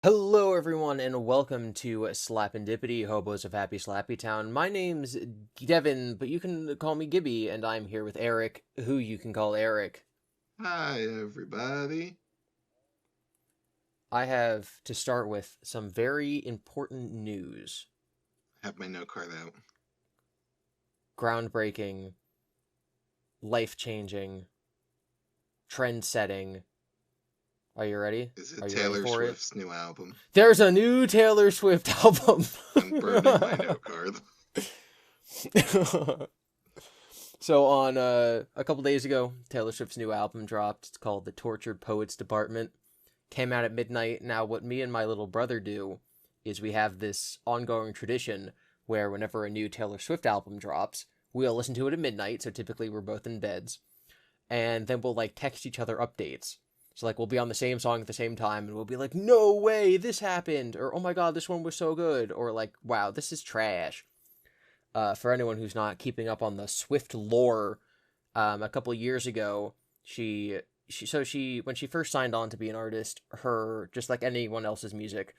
Hello, everyone, and welcome to Slapendipity, Hobos of Happy Slappy Town. My name's Devin, but you can call me Gibby, and I'm here with Eric, who you can call Eric. Hi, everybody. I have to start with some very important news. I have my note card out. Groundbreaking, life-changing, trend-setting. Are you ready? Is Are it you ready Taylor for it? Swift's new album? There's a new Taylor Swift album! I'm burning my note card. So on a couple days ago, Taylor Swift's new album dropped. It's called The Tortured Poets Department. Came out at midnight. Now, what me and my little brother do is we have this ongoing tradition where whenever a new Taylor Swift album drops, we'll listen to it at midnight. So typically we're both in beds, and then we'll like text each other updates. So like we'll be on the same song at the same time, and we'll be like, "No way, this happened," or "Oh my god, this one was so good," or like, "Wow, this is trash." For anyone who's not keeping up on the Swift lore, a couple of years ago, she when she first signed on to be an artist, her just like anyone else's music,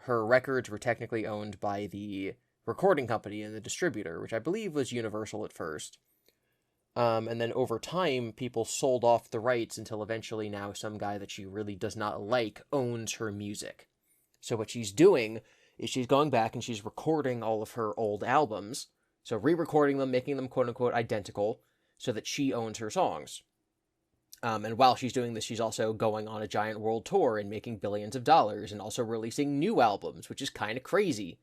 her records were technically owned by the recording company and the distributor, which I believe was Universal at first. And then over time, people sold off the rights until eventually now some guy that she really does not like owns her music. So what she's doing is she's going back and she's recording all of her old albums, so re-recording them, making them quote unquote identical, so that she owns her songs. And while she's doing this, she's also going on a giant world tour and making billions of dollars, and also releasing new albums, which is kind of crazy.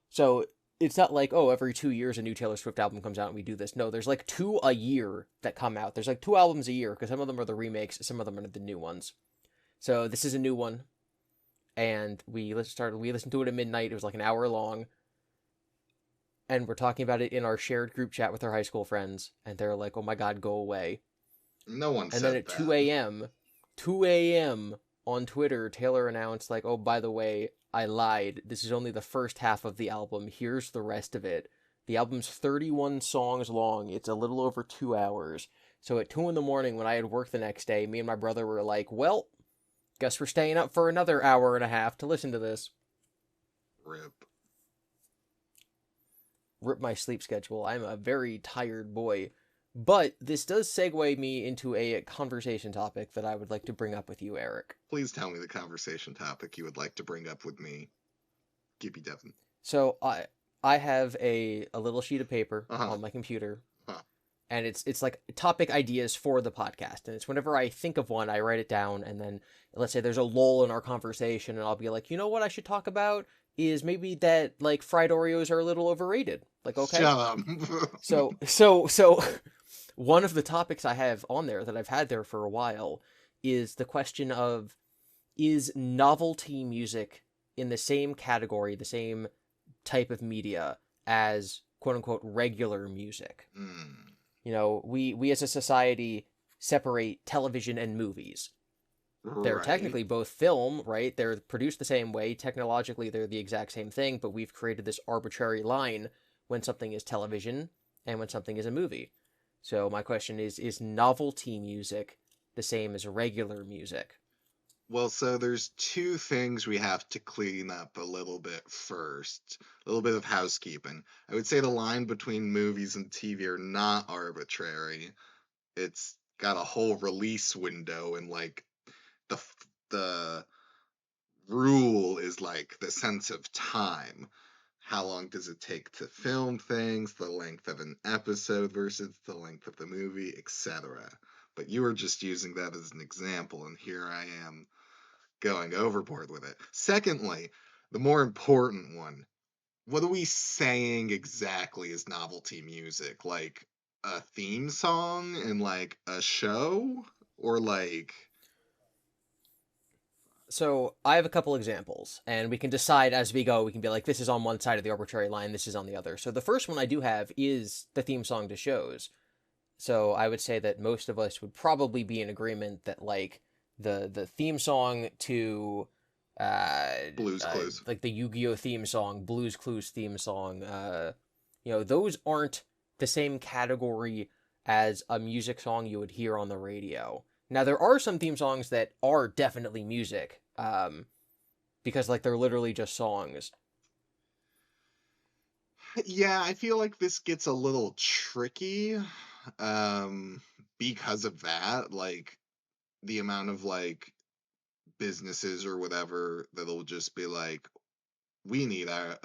So it's not like, oh, every 2 years a new Taylor Swift album comes out and we do this. No, there's like two a year that come out. There's like two albums a year, because some of them are the remakes, some of them are the new ones. So this is a new one, and we listened to it at midnight. It was like an hour long, and we're talking about it in our shared group chat with our high school friends, and they're like, "Oh my god, go away." No one And then said at that. 2 a.m. on Twitter, Taylor announced like, "Oh, by the way, I lied. This is only the first half of the album. Here's the rest of it." The album's 31 songs long. It's a little over 2 hours. So at 2 in the morning when I had work the next day, me and my brother were like, "Well, guess we're staying up for another hour and a half to listen to this." Rip. Rip my sleep schedule. I'm a very tired boy. But this does segue me into a conversation topic that I would like to bring up with you, Eric. Please tell me the conversation topic you would like to bring up with me, Gibby Devin. So I have a little sheet of paper Uh huh. on my computer, Huh. and it's like topic ideas for the podcast. And it's whenever I think of one, I write it down, and then let's say there's a lull in our conversation, and I'll be like, you know what I should talk about is maybe that like fried Oreos are a little overrated. Like, okay. Shut up. So one of the topics I have on there that I've had there for a while is the question of, is novelty music in the same category, the same type of media as quote unquote regular music? Mm, You know, we as a society separate television and movies. They're right. technically both film, right? They're produced the same way. Technologically, they're the exact same thing, but we've created this arbitrary line when something is television and when something is a movie. So my question is novelty music the same as regular music? Well, so there's two things we have to clean up a little bit first. A little bit of housekeeping. I would say the line between movies and TV are not arbitrary. It's got a whole release window, and like the rule is like the sense of time. How long does it take to film things, the length of an episode versus the length of the movie, etc. But you were just using that as an example, and here I am going overboard with it. Secondly, the more important one, what are we saying exactly is novelty music? Like a theme song in like a show? Or like, So I have a couple examples, and we can decide as we go. We can be like, this is on one side of the arbitrary line, this is on the other. So the first one I do have is the theme song to shows. So I would say that most of us would probably be in agreement that like the theme song to uh, Blues Clues? like the Yu-Gi-Oh theme song, Blues Clues theme song, those aren't the same category as a music song you would hear on the radio. Now there are some theme songs that are definitely music. because like they're literally just songs. Yeah, I feel like this gets a little tricky um because of that, like the amount of like businesses or whatever that'll just be like, we need our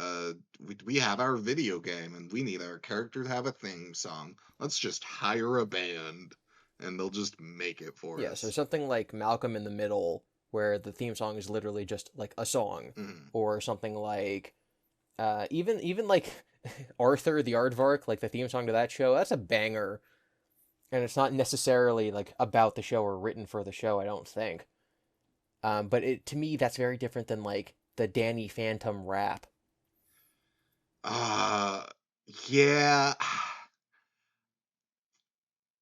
we have our video game and we need our character to have a theme song. Let's just hire a band and they'll just make it for Yeah, so us. something like Malcolm in the Middle, where the theme song is literally just like a song, Mhm. or something like even like Arthur the Aardvark, like the theme song to that show, that's a banger, and it's not necessarily like about the show or written for the show, I don't think. But it to me that's very different than like the Danny Phantom rap. Uh yeah.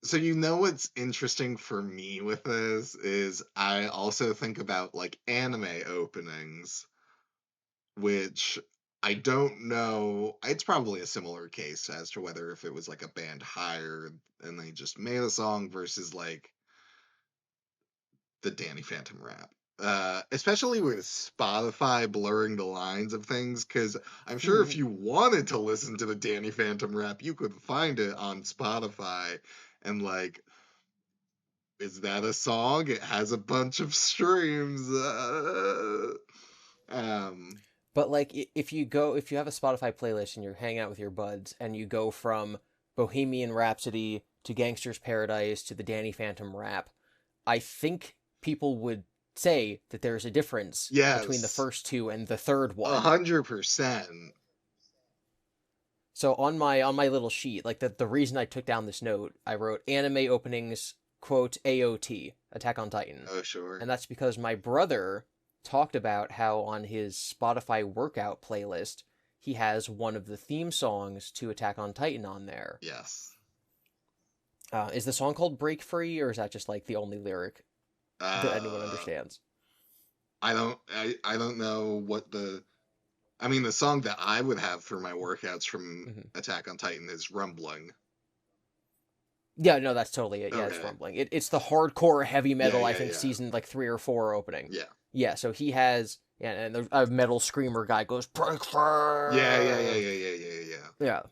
So you know what's interesting for me with this is I also think about like anime openings, which I don't know. It's probably a similar case as to whether if it was like a band hired and they just made a song versus like the Danny Phantom rap. Especially with Spotify blurring the lines of things, because I'm sure if you wanted to listen to the Danny Phantom rap, you could find it on Spotify. And like, is that a song? It has a bunch of streams. Um, But like if you have a Spotify playlist and you're hanging out with your buds and you go from Bohemian Rhapsody to Gangster's Paradise to the Danny Phantom rap, I think people would say that there's a difference between the yes, first two and the third one. 100%. So on my little sheet, like the reason I took down this note, I wrote anime openings quote AOT, Attack on Titan. Oh, sure. And that's because my brother talked about how on his Spotify workout playlist he has one of the theme songs to Attack on Titan on there. Yes. Is the song called Break Free, or is that just like the only lyric that anyone Uh, understands? I don't know what the I mean, the song that I would have for my workouts from Mm-hmm. Attack on Titan is Rumbling. Yeah, no, that's totally it. Yeah, it's Okay. rumbling. It's the hardcore heavy Yeah, metal. I yeah, think yeah. season like 3 or 4 opening. Yeah. Yeah, so he has, yeah, and a metal screamer guy goes break Yeah, yeah, yeah, free. yeah, yeah, yeah, yeah. Yeah,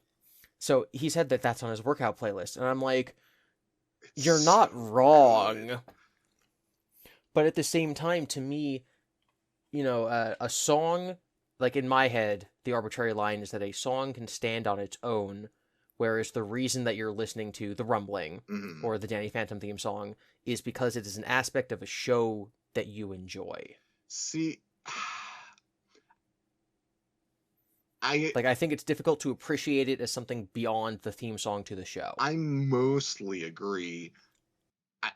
so he said that that's on his workout playlist, and I'm like, It's you're so not good. wrong, but at the same time, to me, a song, like in my head, the arbitrary line is that a song can stand on its own, whereas the reason that you're listening to the rumbling Hmm. or the Danny Phantom theme song is because it is an aspect of a show that you enjoy. See, I Like I think it's difficult to appreciate it as something beyond the theme song to the show. I mostly agree. I,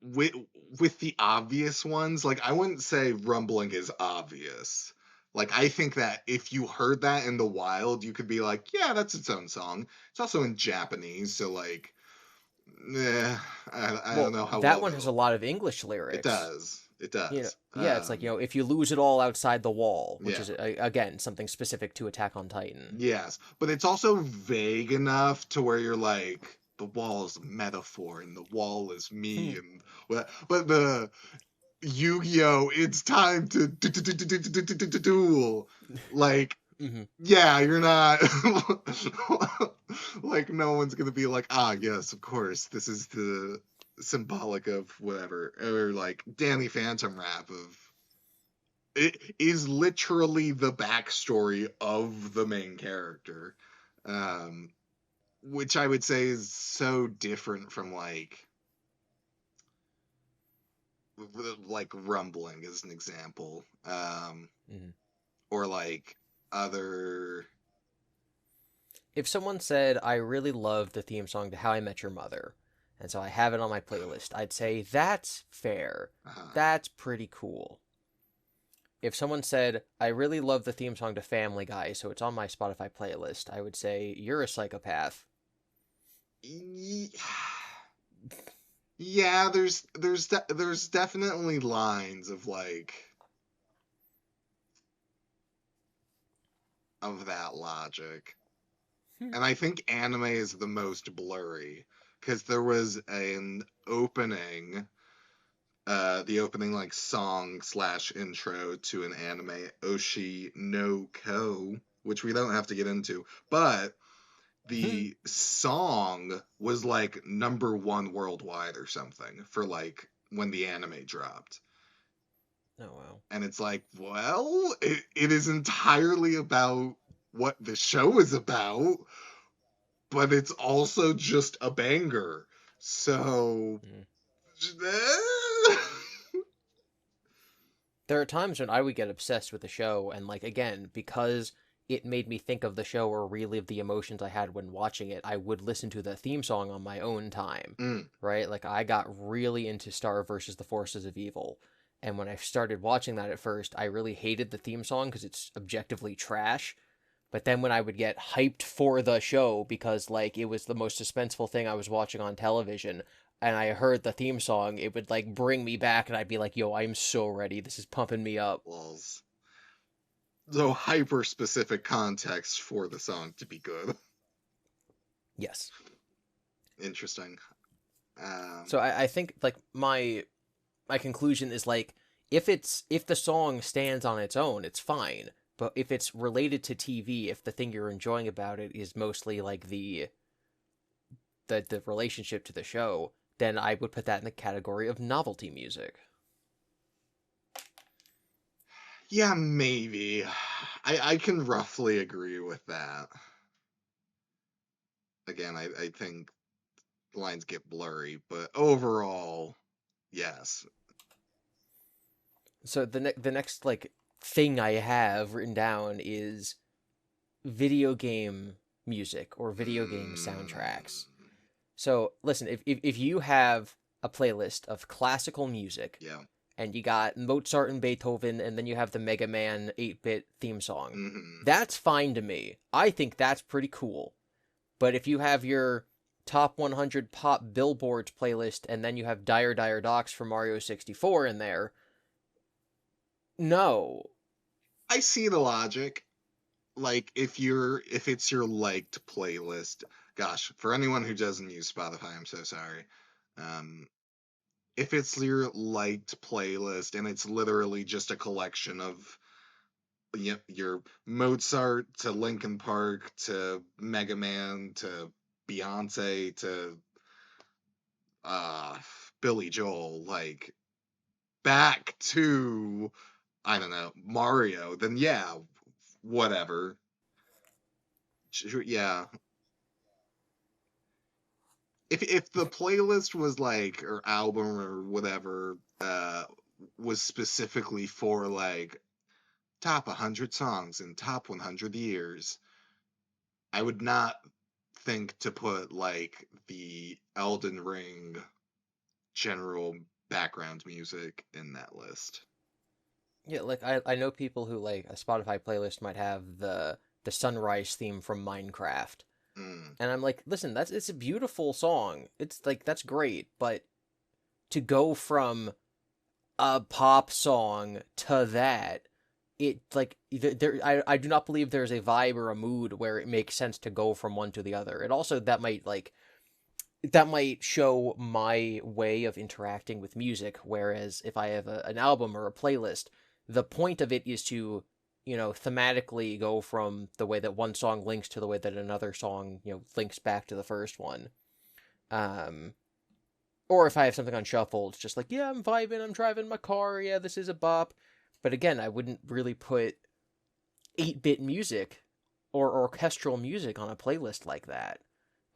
with with the obvious ones, like I wouldn't say Rumbling is obvious. Like I think that if you heard that in the wild, you could be like, yeah, that's its own song. It's also in Japanese, so like, I don't Well, know how that well one has a they'll. lot of English It lyrics. does. It does. Yeah, it's like, if you lose it all outside the wall, which Yeah. is again something specific to Attack on Titan. Yes, but it's also vague enough to where you're like, the wall is a metaphor and the wall is me and but the Yu-Gi-Oh! It's time to duel. Like, Hmm. yeah, you're not like no one's gonna be like, ah, yes, of course, this is the symbolic of whatever, or like Danny Phantom rap of it is literally the backstory of the main character, um, which I would say is so different from like Rumbling as an example, Hmm. or like other. If someone said, I really love the theme song to How I Met Your Mother, and so I have it on my playlist, I'd say, that's fair. Uh, That's pretty cool. If someone said, I really love the theme song to Family Guy, so it's on my Spotify playlist, I would say, you're a psychopath. yeah, there's definitely lines of like of that logic. Hmm. And I think anime is the most blurry because there was an opening the opening like song slash intro to an anime, Oshi no Ko, which we don't have to get into, but the song was like #1 worldwide or something for like when the anime dropped. Oh wow. And it's like, well, it is entirely about what the show is about, but it's also just a banger. So Mm. eh. There are times when I would get obsessed with the show, and like again, because it made me think of the show or relive the emotions I had when watching it, I would listen to the theme song on my own time, Mm. right? Like I got really into Star versus the Forces of Evil, and when I started watching that at first, I really hated the theme song because it's objectively trash. But then when I would get hyped for the show because like it was the most suspenseful thing I was watching on television, and I heard the theme song, it would like bring me back, and I'd be like, "Yo, I'm so ready. This is pumping me up." Walls. So hyper specific context for the song to be good. Yes. Interesting. So I think like my conclusion is like if the song stands on its own, it's fine. But if it's related to TV, if the thing you're enjoying about it is mostly like the relationship to the show, then I would put that in the category of novelty music. Yeah, maybe. I can roughly agree with that. Again, I think lines get blurry, but overall, yes. So the next like thing I have written down is video game music or video game Mm, soundtracks. So listen, if you have a playlist of classical music yeah. and you got Mozart and Beethoven and then you have the Mega Man 8-bit theme song, Hmm. that's fine to me. I think that's pretty cool. But if you have your top 100 pop billboards playlist and then you have Dire Dire Docks for Mario 64 in there, no. I see the logic. Like if it's your liked playlist, gosh, for anyone who doesn't use Spotify, I'm so sorry. Um, if it's your liked playlist and it's literally just a collection of your Mozart to Linkin Park to Mega Man to Beyonce to uh Billy Joel, like back to I don't know, Mario, then yeah, whatever. Yeah. If the playlist was like or album or whatever was specifically for like top 100 songs in top 100 years, I would not think to put like the Elden Ring general background music in that list. Yeah, like I know people who like a Spotify playlist might have the sunrise theme from Minecraft. Mm. And I'm like, listen, that's it's a beautiful song. It's like that's great, but to go from a pop song to that, it like there I do not believe there's a vibe or a mood where it makes sense to go from one to the other. It also that might show my way of interacting with music. Whereas if I have an album or a playlist, the point of it is to, thematically go from the way that one song links to the way that another song, links back to the first one. Um, or if I have something on shuffle, it's just like, yeah, I'm vibing, I'm driving my car, yeah, this is a bop. But again, I wouldn't really put 8-bit music or orchestral music on a playlist like that.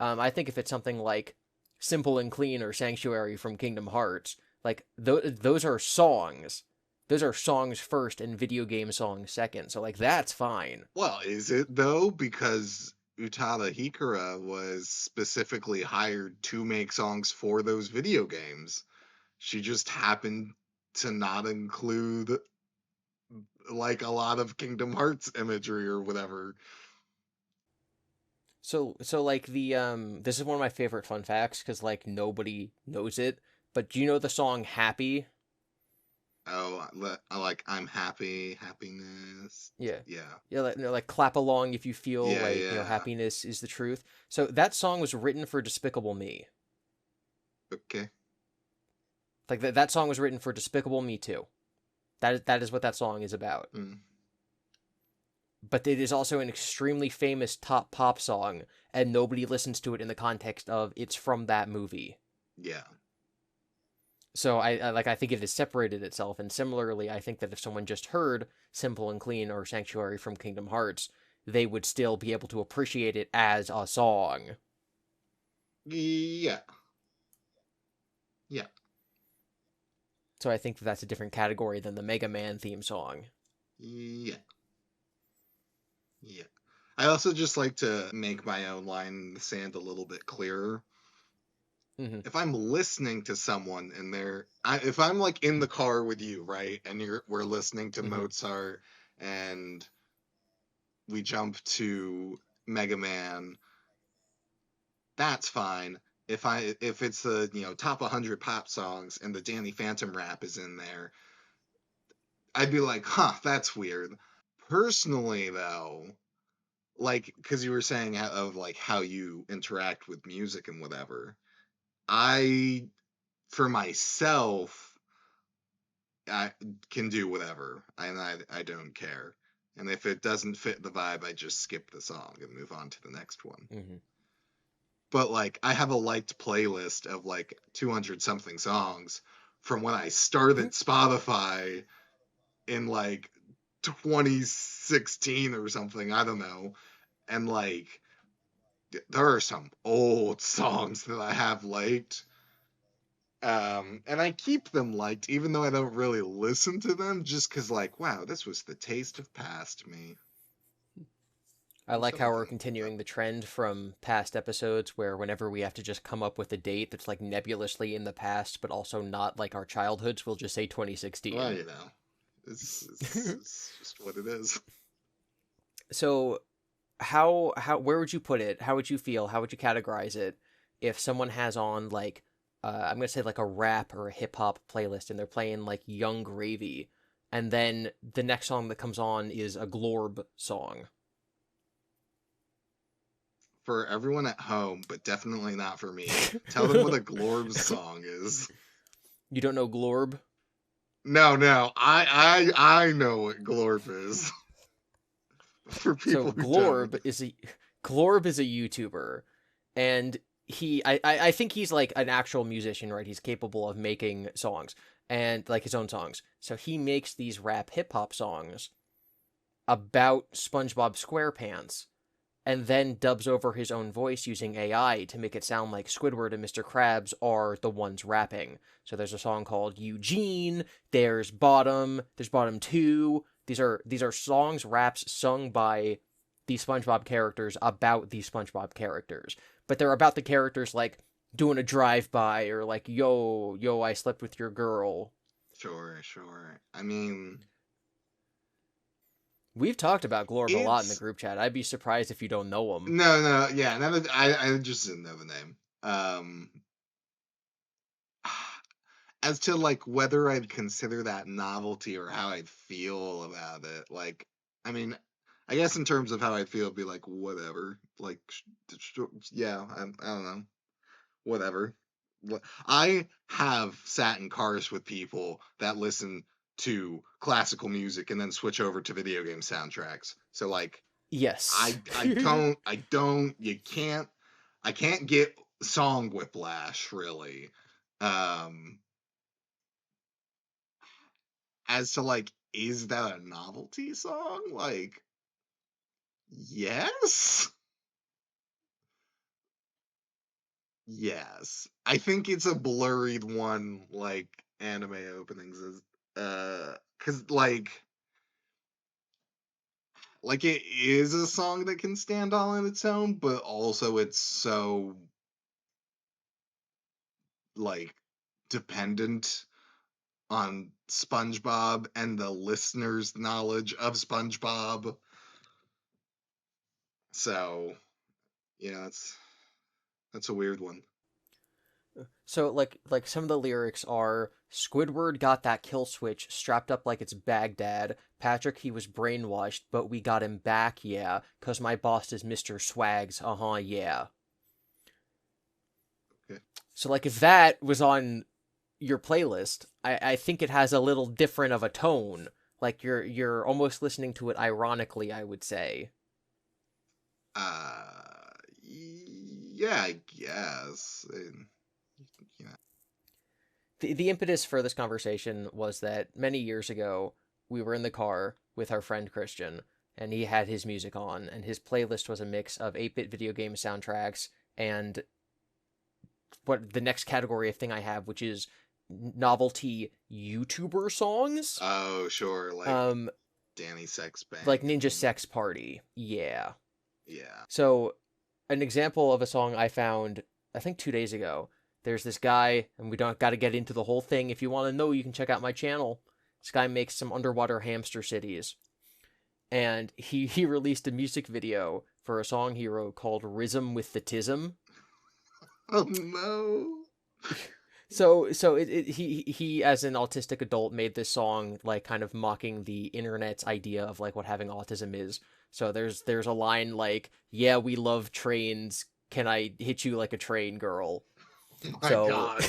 I think if it's something like Simple and Clean or Sanctuary from Kingdom Hearts, like those are songs. Those are songs first and video game songs second. So like that's fine. Well, is it though? Because Utada Hikara was specifically hired to make songs for those video games. She just happened to not include like a lot of Kingdom Hearts imagery or whatever. So like this is one of my favorite fun facts cuz like nobody knows it, but do you know the song Happy? Oh, I like I'm happy, happiness. Yeah. Yeah, Yeah, like clap along if you feel yeah, like, yeah. happiness is the truth. So that song was written for Despicable Me. Okay. Like that song was written for Despicable Me Too. That is what that song is about. Mm. But it is also an extremely famous top pop song, and nobody listens to it in the context of it's from that movie. Yeah. So I think it has separated itself, and similarly, I think that if someone just heard Simple and Clean or Sanctuary from Kingdom Hearts, they would still be able to appreciate it as a song. Yeah. Yeah. So I think that that's a different category than the Mega Man theme song. Yeah. Yeah. I also just like to make my own line in the sand a little bit clearer. Mm-hmm. If I'm listening to someone and if I'm like in the car with you, right, and we're listening to Mm-hmm. Mozart and we jump to Mega Man, that's fine. If it's the top 100 pop songs and the Danny Phantom rap is in there, I'd be like, huh, that's weird. Personally, though, like, because you were saying how you interact with music and whatever, I, for myself, I can do whatever, and I don't care. And if it doesn't fit the vibe, I just skip the song and move on to the next one. Mm-hmm. But like, I have a liked playlist of like 200 something songs from when I started Spotify in like 2016 or something. I don't know. And like, there are some old songs that I have liked. And I keep them liked, even though I don't really listen to them, just because, like, wow, this was the taste of past me. I like how we're Something. continuing the trend from past episodes where whenever we have to just come up with a date that's like nebulously in the past, but also not like our childhoods, we'll just say Well, 2016. it's just what it is. So where would you put it? How would you feel? How would you categorize it if someone has on like I'm gonna say like a rap or a hip hop playlist and they're playing like Young Gravy, and then the next song that comes on is a Glorb song? For everyone at home, but definitely not for me. Tell them what a Glorb song is. You don't know Glorb? No, I know what Glorb is. For So people who don't. Glorb is a YouTuber, and I think he's like an actual musician, right? He's capable of making songs and like his own songs. So he makes these rap hip hop songs about SpongeBob SquarePants, and then dubs over his own voice using AI to make it sound like Squidward and Mr. Krabs are the ones rapping. So there's a song called Eugene, there's Bottom 2. These are songs, raps sung by the SpongeBob characters about the SpongeBob characters. But they're about the characters like doing a drive-by or like yo I slept with your girl. Sure. I mean, We've talked about Glorb a lot in the it's group chat. I'd be surprised if you don't know him. no, yeah. I just didn't know the name. As to like whether I'd consider that novelty or how I'd feel about it, like, I mean, I guess in terms of how I'd feel, it'd be like whatever, like, yeah, I don't know, whatever. I have sat in cars with people that listen to classical music and then switch over to video game soundtracks. So like, Yes. I don't, I can't get song whiplash really. Um, as to like, is that a novelty song? Like, yes. Yes. I think it's a blurred one, like anime openings is cuz like it is a song that can stand all on its own, but also it's so like dependent on SpongeBob and the listener's knowledge of SpongeBob. So, yeah, that's a weird one. So like some of the lyrics are Squidward got that kill switch strapped up like it's Baghdad. Patrick he was brainwashed, but we got him back, yeah, 'cause my boss is Mr. Swags. Uh-huh, yeah. Okay. So like if that was on your playlist, I think it has a little different of a tone. Like you're almost listening to it ironically, I would say. Yeah, I guess. Yeah. The impetus for this conversation was that many years ago, we were in the car with our friend Christian, and he had his music on, and his playlist was a mix of 8-bit video game soundtracks and what the next category of thing I have, which is novelty YouTuber songs. Oh, sure, Um, Danny Sex Bang. like Ninja Sex Party. Yeah. Yeah. So, an example of a song I found, I think 2 days ago. There's this guy, and we don't got to get into the whole thing. If you want to know, you can check out my channel. This guy makes some underwater hamster cities, and he released a music video for a song he wrote called "Rhythm with the Tism." Oh no. So he as an autistic adult made this song like kind of mocking the internet's idea of like what having autism is. So there's a line like, "Yeah, we love trains. Can I hit you like a train, girl?" Oh my So God.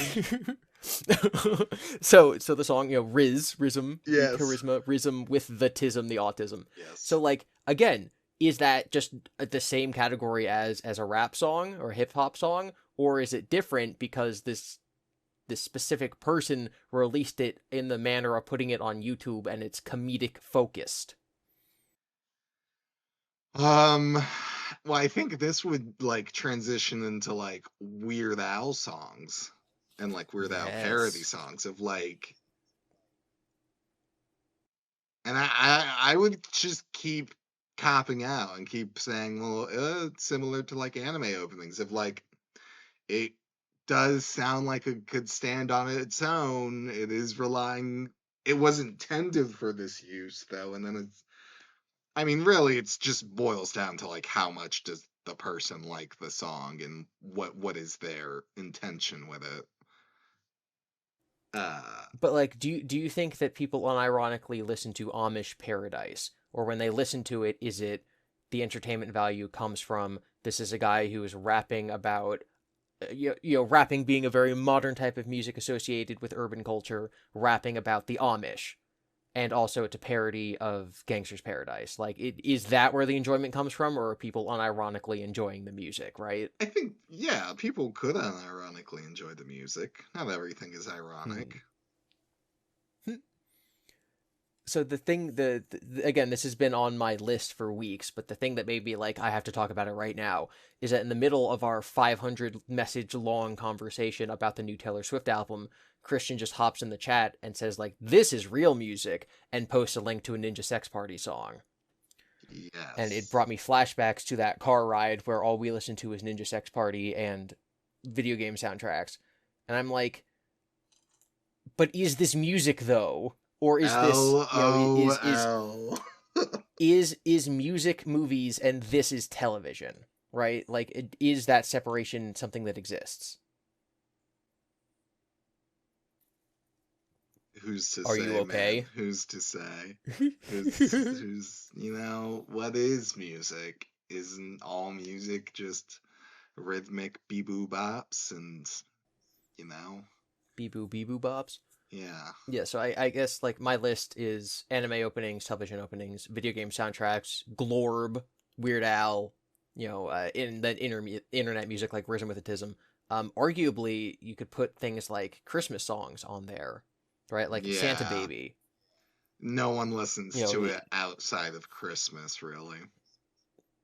so the song, rhythm, Yes. charisma, rhythm with the tism, the autism. Yes. So like again, is that just the same category as a rap song or hip hop song, or is it different because this specific person released it in the manner of putting it on YouTube and it's comedic focused? Well, I think this would like transition into like Weird Al songs and like Weird Al parody Yes. songs of like, and I would just keep copping out and keep saying, well, it's similar to like anime openings of like, it does sound like it could stand on its own. It is relying, it was intended for this use though, and then it's, I mean, really, it's just boils down to like how much does the person like the song and what is their intention with it. Uh, But like, do you think that people unironically listen to Amish Paradise, or when they listen to it, is it the entertainment value comes from this is a guy who is rapping about rapping being a very modern type of music associated with urban culture, rapping about the Amish, and also it's a parody of Gangster's Paradise. Like, is that where the enjoyment comes from, or are people unironically enjoying the music, right? I think, yeah, people could unironically enjoy the music. Not everything is ironic. So the thing, again, this has been on my list for weeks, but the thing that made me like, I have to talk about it right now is that in the middle of our 500 message long conversation about the new Taylor Swift album, Christian just hops in the chat and says like, "This is real music," and posts a link to a Ninja Sex Party song. And it Yes. brought me flashbacks to that car ride where all we listened to was Ninja Sex Party and video game soundtracks. And I'm like, but is this music though? Or is this, LOL. is music movies and this is television, right? Like, is that separation something that exists? Who's to Are say, you okay? man? Who's to say? Who's, what is music? Isn't all music just rhythmic bee-boo bops and, you know? Bee-boo, bee-boo bobs? Yeah. Yeah, so I guess, like, my list is anime openings, television openings, video game soundtracks, Glorb, Weird Al, in the internet music like Rhythm with Autism. Arguably, you could put things like Christmas songs on there, right? Like Santa Yeah. Baby. No one listens to it outside of Christmas, really.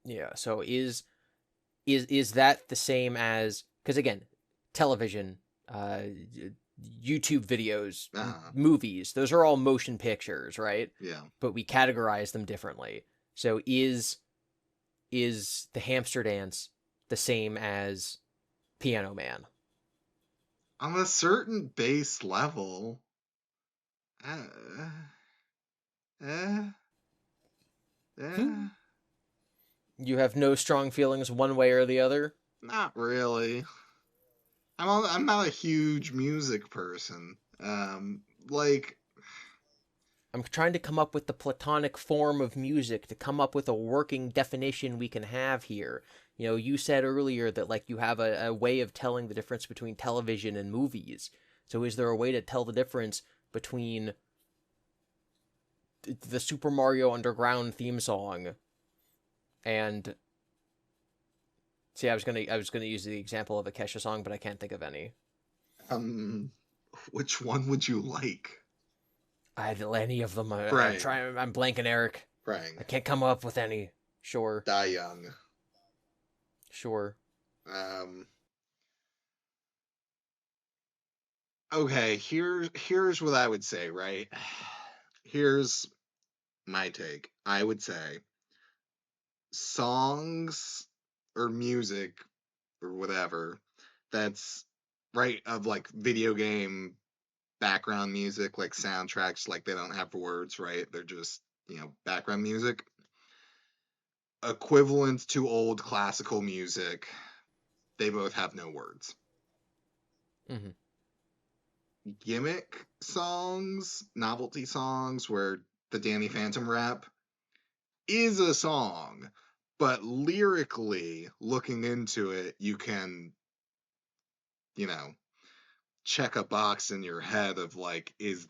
Yeah, so is that the same as, because again, television, YouTube videos, movies, those are all motion pictures, right? Yeah. But we categorize them differently. So is the hamster dance the same as Piano Man? On a certain base level, uh, uh, You have no strong feelings one way or the other? not really. I'm not a huge music person. Like, I'm trying to come up with the platonic form of music to come up with a working definition we can have here. You said earlier that like you have a way of telling the difference between television and movies. So is there a way to tell the difference between the Super Mario Underground theme song and... See, I was gonna use the example of a Kesha song, but I can't think of any. Which one would you like? Any of them. Praying. I'm blanking, Eric. Praying. I can't come up with any. Sure. Die Young. Sure. Okay, here's what I would say, right? Here's my take. I would say songs or music or whatever that's right of like video game background music, like soundtracks, like they don't have words, right? They're just, background music. Equivalent to old classical music, they both have no words. Mm-hmm. Gimmick songs, novelty songs, where the Danny Phantom rap is a song, but lyrically, looking into it, you can, check a box in your head of like, is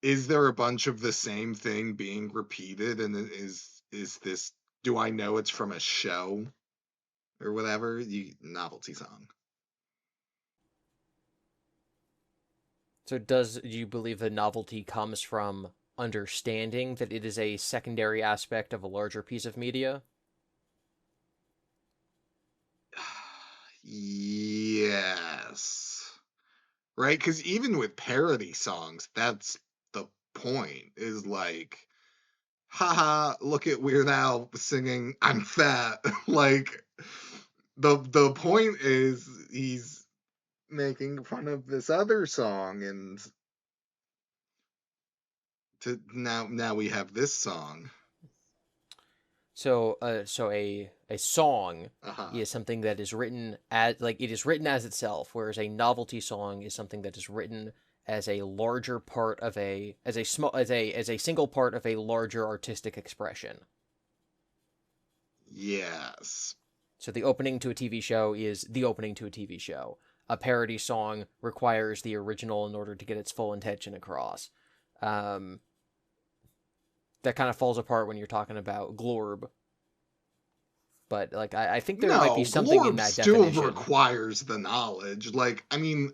there a bunch of the same thing being repeated, and is this, do I know it's from a show or whatever? Novelty song. So do you believe the novelty comes from understanding that it is a secondary aspect of a larger piece of media? Yes. Right? Because even with parody songs, that's the point, is like, haha, look at Weird Al singing I'm fat. Like, the point is he's making fun of this other song, and now we have this song. So a song Uh-huh. is something that is written as it is written as itself, whereas a novelty song is something that is written as a larger part of a single part of a larger artistic expression. Yes. So the opening to a TV show is the opening to a TV show. A parody song requires the original in order to get its full intention across. That kind of falls apart when you're talking about Glorb. But like I think there might be something in that still definition. requires the knowledge. Like, I mean,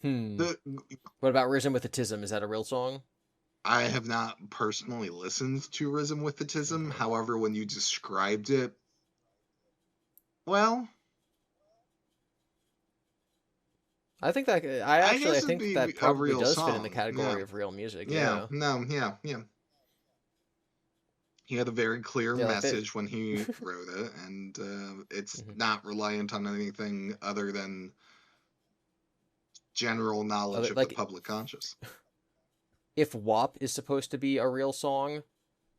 What about Risen with the Tism? Is that a real song? I have not personally listened to Risen with the Tism. Okay. However, when you described it, well, I think that think that probably does fit in the category of real music. Yeah. Yeah. He had a very clear message when he wrote it, and it's not reliant on anything other than general knowledge of the public conscious. If WAP is supposed to be a real song,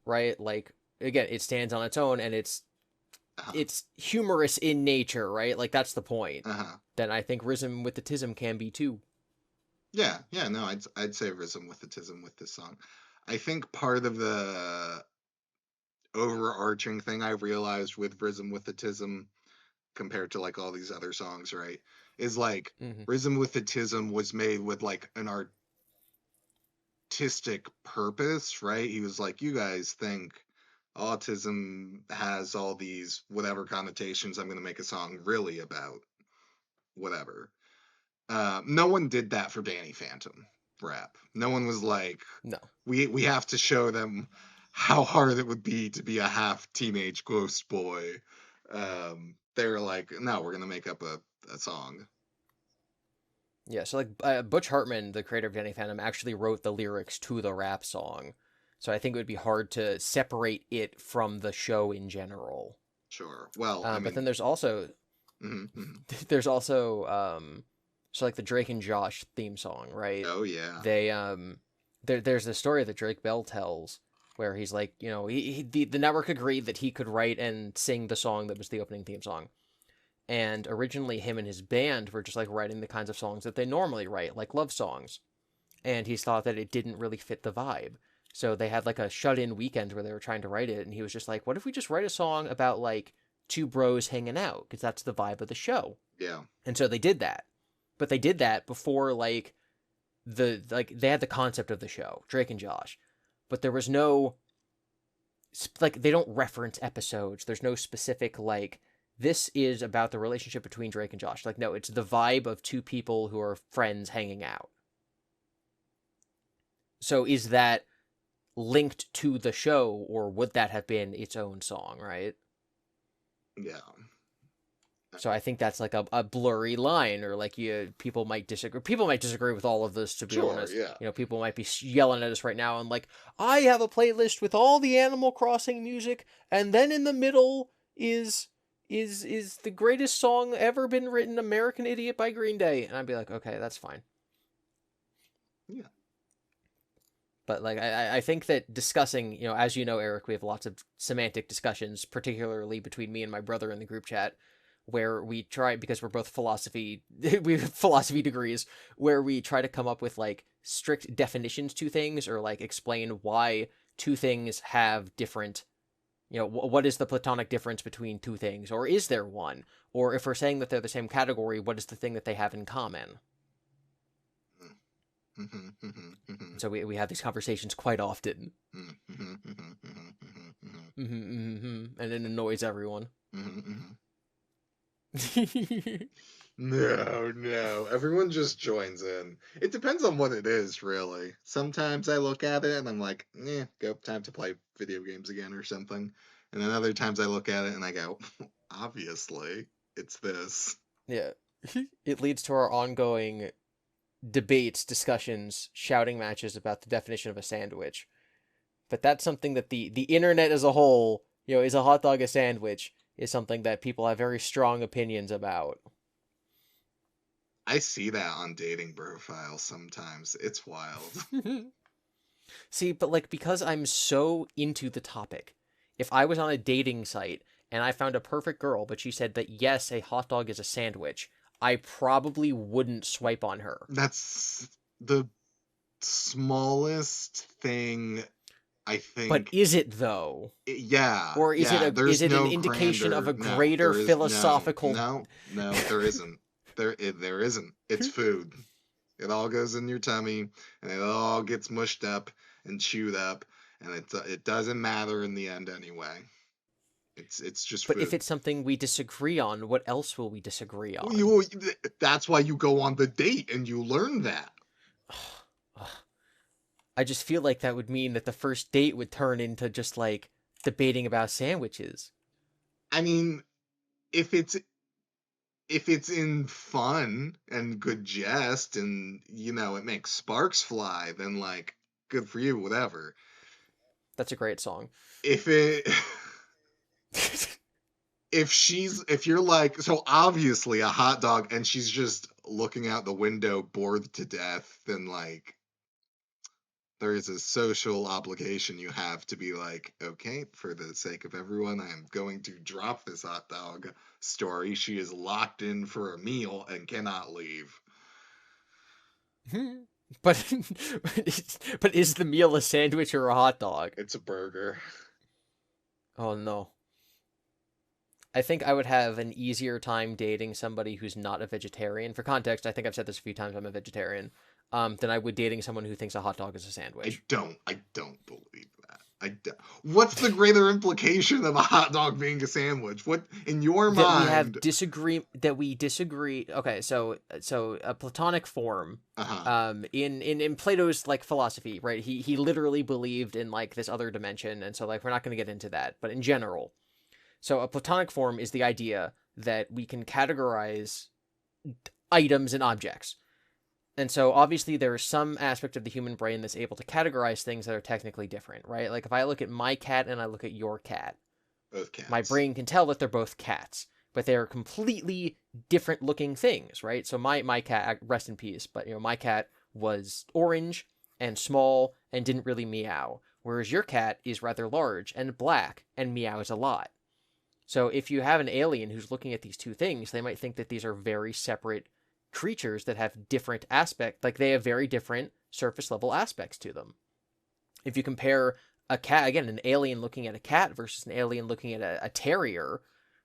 right? Like, again, it stands on its own, and it's humorous in nature, right? Like, that's the point. Then I think Risen with the Tism can be too. Yeah, no, I'd say Risen with the Tism with this song. I think part of the overarching thing I realized with Risen with the Tism compared to like all these other songs, right, is like Risen with the Tism was made with like an artistic purpose, right? He was like, you guys think autism has all these whatever connotations, I'm going to make a song really about whatever. No one did that for Danny Phantom rap. No one was like, no, we have to show them how hard it would be to be a half teenage ghost boy. They're like, no, we're going to make up a song. Yeah, so like Butch Hartman, the creator of Danny Phantom, actually wrote the lyrics to the rap song. So I think it would be hard to separate it from the show in general. Sure. Well, but then there's also there's also so like the Drake and Josh theme song, right? Oh yeah. They there's the story that Drake Bell tells where he's like, the network agreed that he could write and sing the song that was the opening theme song. And originally him and his band were just like writing the kinds of songs that they normally write, like love songs. And he thought that it didn't really fit the vibe. So they had like a shut-in weekend where they were trying to write it, and he was just like, what if we just write a song about like two bros hanging out, because that's the vibe of the show. Yeah. And so they did that. But they did that before, like, they had the concept of the show, Drake and Josh. But there was no, like, they don't reference episodes. There's no specific, like, this is about the relationship between Drake and Josh. Like, no, it's the vibe of two people who are friends hanging out. So is that linked to the show, or would that have been its own song, right? Yeah. So I think that's like a blurry line, or like people might disagree. People might disagree with all of this, to be honest. Yeah. You know, people might be yelling at us right now and like, I have a playlist with all the Animal Crossing music, and then in the middle is the greatest song ever been written, American Idiot by Green Day. And I'd be like, okay, that's fine. Yeah. But like I think that discussing, you know, as you know, Eric, we have lots of semantic discussions, particularly between me and my brother in the group chat, where we try, because we're both philosophy, we have philosophy degrees, where we try to come up with like strict definitions to things, or like explain why two things have different, you know, what is the platonic difference between two things, or is there one? Or if we're saying that they're the same category, what is the thing that they have in common? So we have these conversations quite often. And it annoys everyone. No. Everyone just joins in. It depends on what it is, really. Sometimes I look at it and I'm like, go, time to play video games again or something. And then other times I look at it and I go, obviously, it's this. Yeah. It leads to our ongoing debates, discussions, shouting matches about the definition of a sandwich. But that's something that the internet as a whole, you know, is a hot dog a sandwich, is something that people have very strong opinions about. I see that on dating profiles sometimes. It's wild. See, but like, because I'm so into the topic, if I was on a dating site and I found a perfect girl, but she said that yes, a hot dog is a sandwich, I probably wouldn't swipe on her. That's the smallest thing, I think. But is it though? Yeah. Or is it an indication of a greater philosophical? No, there isn't. There isn't. It's food. It all goes in your tummy, and it all gets mushed up and chewed up, and it doesn't matter in the end anyway. It's just But food. if it's something we disagree on, what else will we disagree on? That's why you go on the date and you learn that. I just feel like that would mean that the first date would turn into just like debating about sandwiches. I mean, if it's in fun and good jest and, you know, it makes sparks fly, then like, good for you, whatever. That's a great song. If you're like, so obviously a hot dog and she's just looking out the window bored to death, then like, there is a social obligation you have to be like, okay, for the sake of everyone, I am going to drop this hot dog story. She is locked in for a meal and cannot leave. But is the meal a sandwich or a hot dog? It's a burger. Oh no. I think I would have an easier time dating somebody who's not a vegetarian. For context, I think I've said this a few times, I'm a vegetarian. Than I would dating someone who thinks a hot dog is a sandwich. I don't believe that. What's the greater implication of a hot dog being a sandwich? What, in your mind? That we disagree. Okay, so a Platonic form. In Plato's like philosophy, right? He literally believed in like this other dimension, and so like we're not going to get into that. But in general, so a Platonic form is the idea that we can categorize items and objects. And so obviously there is some aspect of the human brain that's able to categorize things that are technically different, right? Like if I look at my cat and I look at your cat, both cats, my brain can tell that they're both cats, but they're completely different looking things, right? So my cat, rest in peace, but you know, my cat was orange and small and didn't really meow, whereas your cat is rather large and black and meows a lot. So if you have an alien who's looking at these two things, they might think that these are very separate creatures that have different aspects, like they have very different surface level aspects to them. If you compare a cat, again, an alien looking at a cat versus an alien looking at a terrier,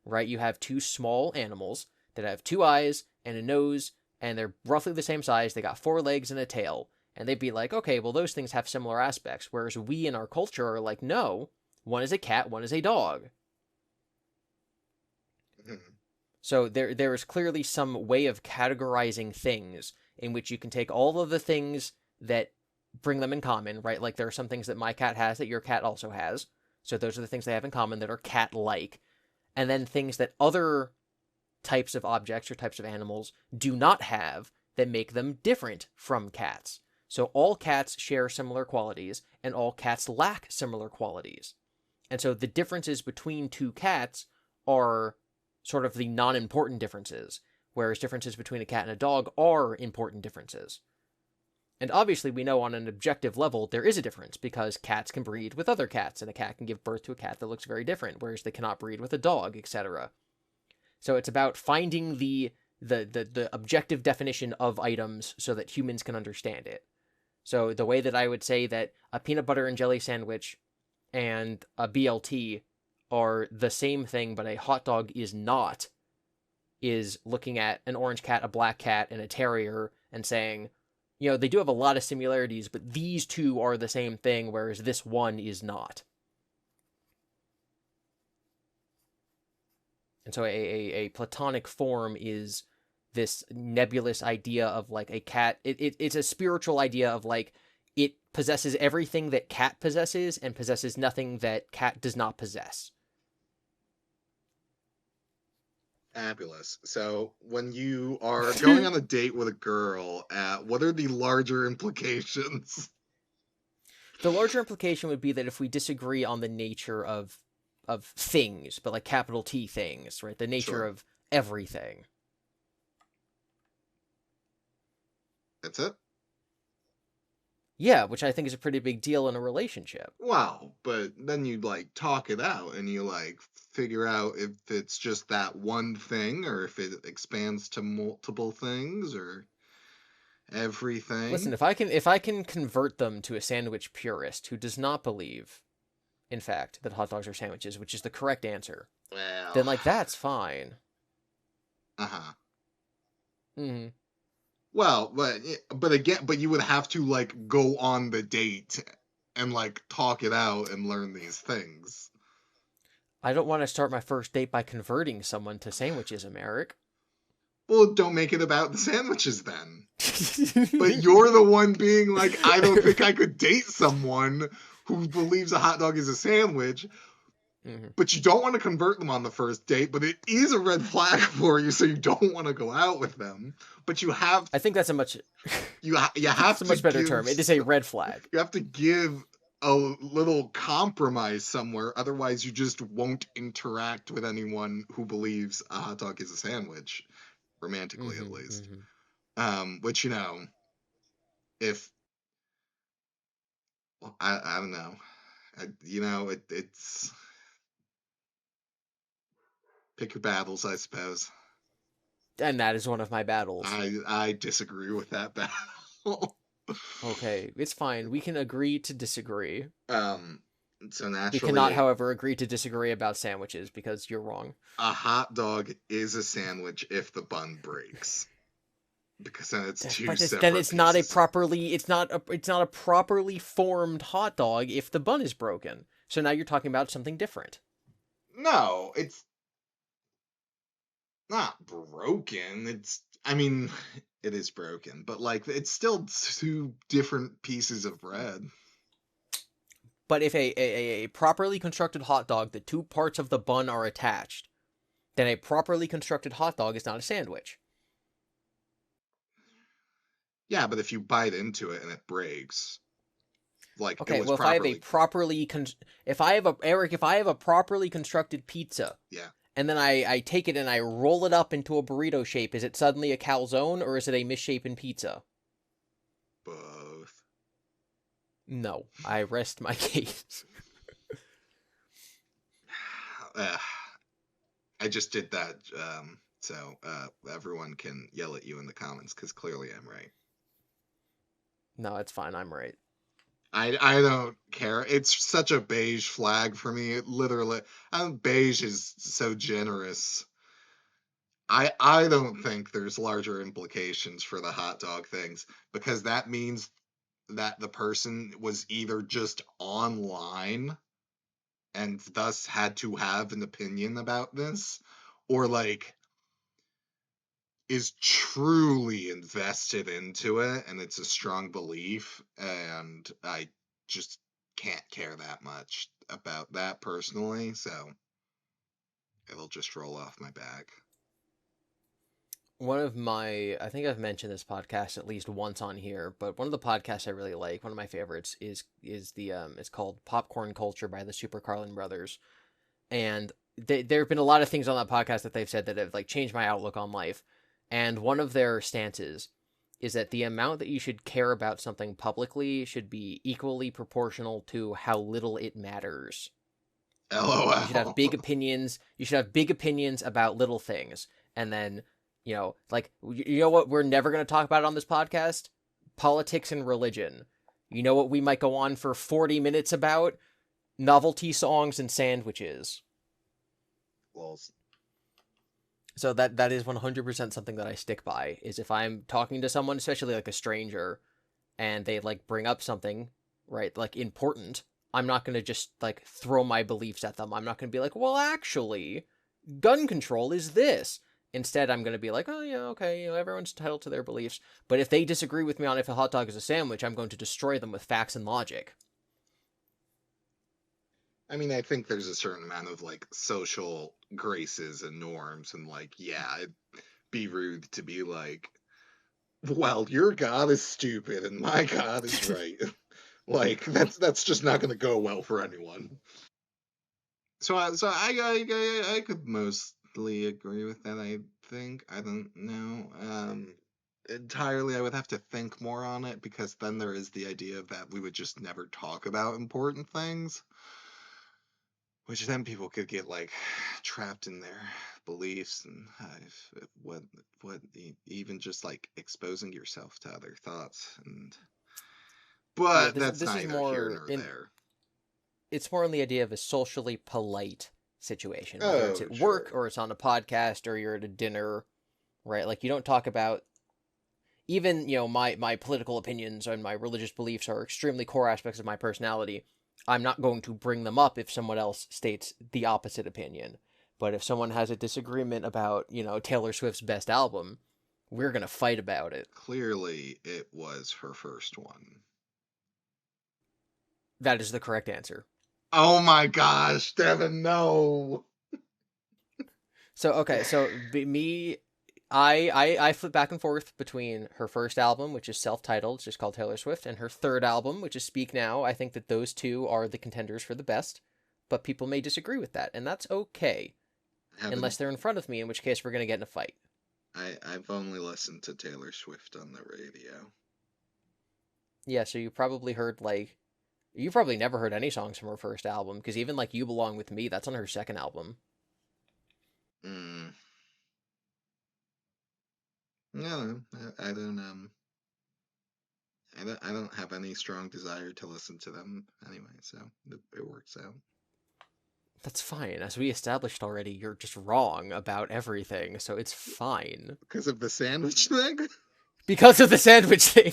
right? You have two small animals that have two eyes and a nose, and they're roughly the same size. They got four legs and a tail. And they'd be like, okay, well, those things have similar aspects. Whereas we in our culture are like, no, one is a cat, one is a dog. So there is clearly some way of categorizing things in which you can take all of the things that bring them in common, right? Like there are some things that my cat has that your cat also has. So those are the things they have in common that are cat-like. And then things that other types of objects or types of animals do not have that make them different from cats. So all cats share similar qualities, and all cats lack similar qualities. And so the differences between two cats are sort of the non-important differences, whereas differences between a cat and a dog are important differences. And obviously we know on an objective level there is a difference, because cats can breed with other cats, and a cat can give birth to a cat that looks very different, whereas they cannot breed with a dog, etc. So it's about finding the objective definition of items so that humans can understand it. So the way that I would say that a peanut butter and jelly sandwich and a BLT are the same thing, but a hot dog is not, is looking at an orange cat, a black cat, and a terrier and saying, you know, they do have a lot of similarities, but these two are the same thing, whereas this one is not. And so a platonic form is this nebulous idea of like a cat. It's a spiritual idea of like it possesses everything that cat possesses and possesses nothing that cat does not possess. Fabulous. So when you are going on a date with a girl, what are the larger implications? The larger implication would be that if we disagree on the nature of things, but like capital T things, right? The nature Sure. of everything. That's it? Yeah, which I think is a pretty big deal in a relationship. Wow, but then you like talk it out and you like figure out if it's just that one thing or if it expands to multiple things or everything. Listen, if I can convert them to a sandwich purist who does not believe, in fact, that hot dogs are sandwiches, which is the correct answer, Well, then like that's fine. uh-huh. Mm-hmm. Well, but again, but you would have to like go on the date and like talk it out and learn these things. I don't want to start my first date by converting someone to sandwichism, Eric. Well, don't make it about the sandwiches then. But you're the one being like, I don't think I could date someone who believes a hot dog is a sandwich. Mm-hmm. But you don't want to convert them on the first date, but it is a red flag for you, so you don't want to go out with them. But you have. I think that's a much. You have That's to a much better give, term. It is a red flag. You have to give a little compromise somewhere, otherwise you just won't interact with anyone who believes a hot dog is a sandwich, romantically at least. Which if I don't know, it's pick your battles, I suppose. And that is one of my battles. I disagree with that battle. Okay, it's fine. We can agree to disagree. So naturally, we cannot, however, agree to disagree about sandwiches because you're wrong. A hot dog is a sandwich if the bun breaks, because then it's two separate. Then it's not pieces. it's not a properly formed hot dog if the bun is broken. So now you're talking about something different. No, it's not broken. It is broken, but like it's still two different pieces of bread. But if a properly constructed hot dog, the two parts of the bun are attached, then a properly constructed hot dog is not a sandwich. Yeah, but if you bite into it and it breaks, like okay, it was well, properly... if I have a properly constructed pizza, yeah, and then I take it and I roll it up into a burrito shape, is it suddenly a calzone or is it a misshapen pizza? Both. No, I rest my case. I just did that, so everyone can yell at you in the comments, because clearly I'm right. No, it's fine, I'm right. I don't care. It's such a beige flag for me. It literally, beige is so generous. I don't think there's larger implications for the hot dog things because that means that the person was either just online and thus had to have an opinion about this, or like is truly invested into it and it's a strong belief, and I just can't care that much about that personally, so it'll just roll off my back. One of my, I think I've mentioned this podcast at least once on here, but one of the podcasts I really like, one of my favorites is the it's called Popcorn Culture by the Super Carlin Brothers, and there have been a lot of things on that podcast that they've said that have like changed my outlook on life, and one of their stances is that the amount that you should care about something publicly should be equally proportional to how little it matters. You should have LOL. big opinions. You should have big opinions about little things. And then, like, you know what we're never going to talk about on this podcast? Politics and religion. You know what we might go on for 40 minutes about? Novelty songs and sandwiches. Lols. So that is 100% something that I stick by, is if I'm talking to someone, especially like a stranger, and they like bring up something, right, like important, I'm not going to just like throw my beliefs at them. I'm not going to be like, well, actually, gun control is this. Instead, I'm going to be like, oh, yeah, okay, everyone's entitled to their beliefs. But if they disagree with me on if a hot dog is a sandwich, I'm going to destroy them with facts and logic. I mean, I think there's a certain amount of like social graces and norms, and like, yeah, it'd be rude to be like, well, your God is stupid and my God is right. Like that's just not going to go well for anyone. So I could mostly agree with that. I think I don't know entirely. I would have to think more on it because then there is the idea that we would just never talk about important things, which then people could get like trapped in their beliefs and what even just like exposing yourself to other thoughts, and Yeah, but this that's this is neither here more nor in there. it's more on the idea of a socially polite situation, whether it's Oh, at work sure. or it's on a podcast or you're at a dinner, right? Like you don't talk about even, my political opinions and my religious beliefs are extremely core aspects of my personality. I'm not going to bring them up if someone else states the opposite opinion. But if someone has a disagreement about, Taylor Swift's best album, we're going to fight about it. Clearly, it was her first one. That is the correct answer. Oh my gosh, Devin, no. So okay, so me, I flip back and forth between her first album, which is self-titled, just called Taylor Swift, and her third album, which is Speak Now. I think that those two are the contenders for the best, but people may disagree with that, and that's okay, Haven't unless they're in front of me, in which case we're gonna get in a fight. I've only listened to Taylor Swift on the radio. Yeah, so you probably never heard any songs from her first album, because even like You Belong with Me, that's on her second album. Mm. No, I don't I don't have any strong desire to listen to them anyway, so it works out. That's fine. As we established already, you're just wrong about everything, so it's fine. Because of the sandwich thing? Because of the sandwich thing.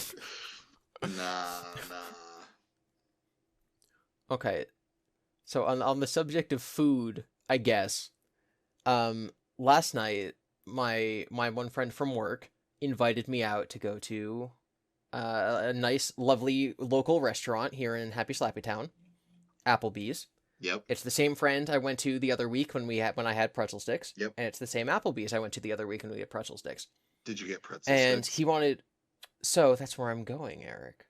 Nah, nah. Okay, so on the subject of food, I guess. Last night my one friend from work invited me out to go to a nice, lovely local restaurant here in Happy Slappy Town, Applebee's. Yep, It's the same friend I went to the other week when I had pretzel sticks, yep. and it's the same Applebee's I went to the other week when we had pretzel sticks. Did you get pretzel And sticks? he wanted, so that's where I'm going, Eric.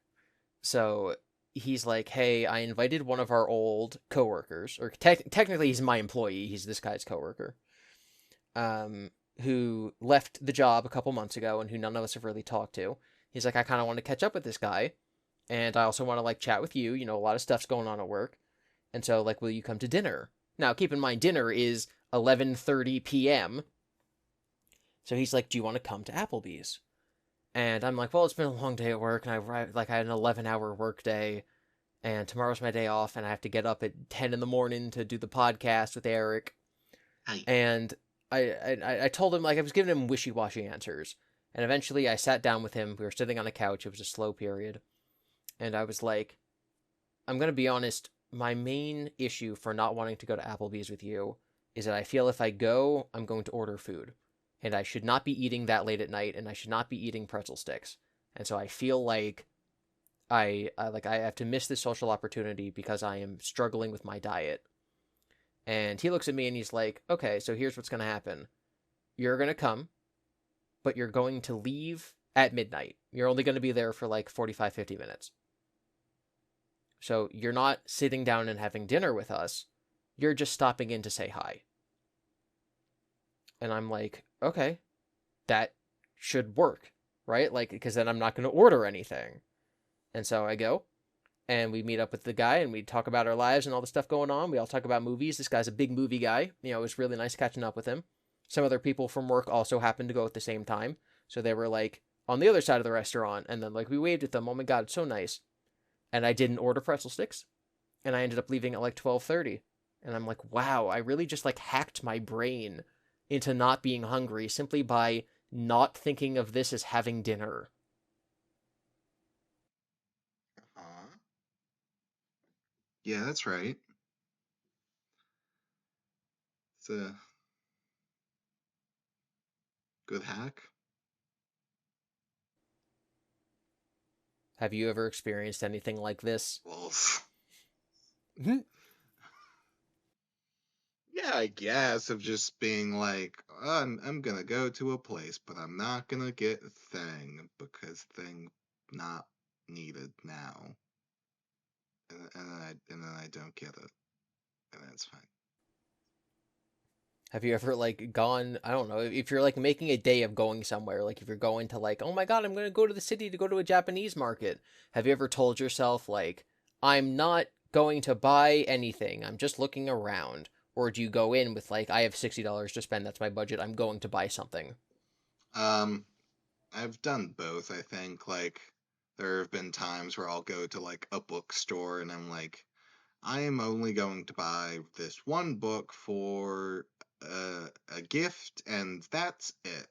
So he's like, "Hey, I invited one of our old coworkers, or technically he's my employee. He's this guy's coworker, who left the job a couple months ago and who none of us have really talked to. He's like, I kind of want to catch up with this guy, and I also want to like chat with you. A lot of stuff's going on at work, and so like, will you come to dinner? Now, keep in mind, dinner is 11:30 p.m. So he's like, do you want to come to Applebee's? And I'm like, well, it's been a long day at work, and I had an 11-hour work day. and tomorrow's my day off, and I have to get up at 10 in the morning to do the podcast with Eric. Hey. And I told him, like, I was giving him wishy-washy answers. And eventually I sat down with him. We were sitting on a couch. It was a slow period. And I was like, I'm going to be honest. My main issue for not wanting to go to Applebee's with you is that I feel if I go, I'm going to order food. And I should not be eating that late at night, and I should not be eating pretzel sticks. And so I feel like I have to miss this social opportunity because I am struggling with my diet. And he looks at me and he's like, okay, so here's what's going to happen. You're going to come, but you're going to leave at midnight. You're only going to be there for like 45, 50 minutes. So you're not sitting down and having dinner with us. You're just stopping in to say hi. And I'm like, okay, that should work, right? Like, because then I'm not going to order anything. And so I go, and we meet up with the guy, and we talk about our lives and all the stuff going on. We all talk about movies. This guy's a big movie guy. It was really nice catching up with him. Some other people from work also happened to go at the same time. So they were like on the other side of the restaurant, and then like we waved at them. Oh my God, it's so nice. And I didn't order pretzel sticks, and I ended up leaving at like 12:30. And I'm like, wow, I really just like hacked my brain into not being hungry simply by not thinking of this as having dinner. Yeah, that's right. It's a good hack. Have you ever experienced anything like this? Well, yeah, I guess of just being like, I'm gonna go to a place, but I'm not gonna get thing because thing not needed now, and then I don't get it, and that's fine. Have you ever like gone, I don't know, if you're like making a day of going somewhere, like if you're going to like, oh my God, I'm going to go to the city to go to a Japanese market. Have you ever told yourself like, I'm not going to buy anything. I'm just looking around. Or do you go in with like, I have $60 to spend. That's my budget. I'm going to buy something. Um, I've done both. I think like there have been times where I'll go to like a bookstore and I'm like, I am only going to buy this one book for a gift, and that's it.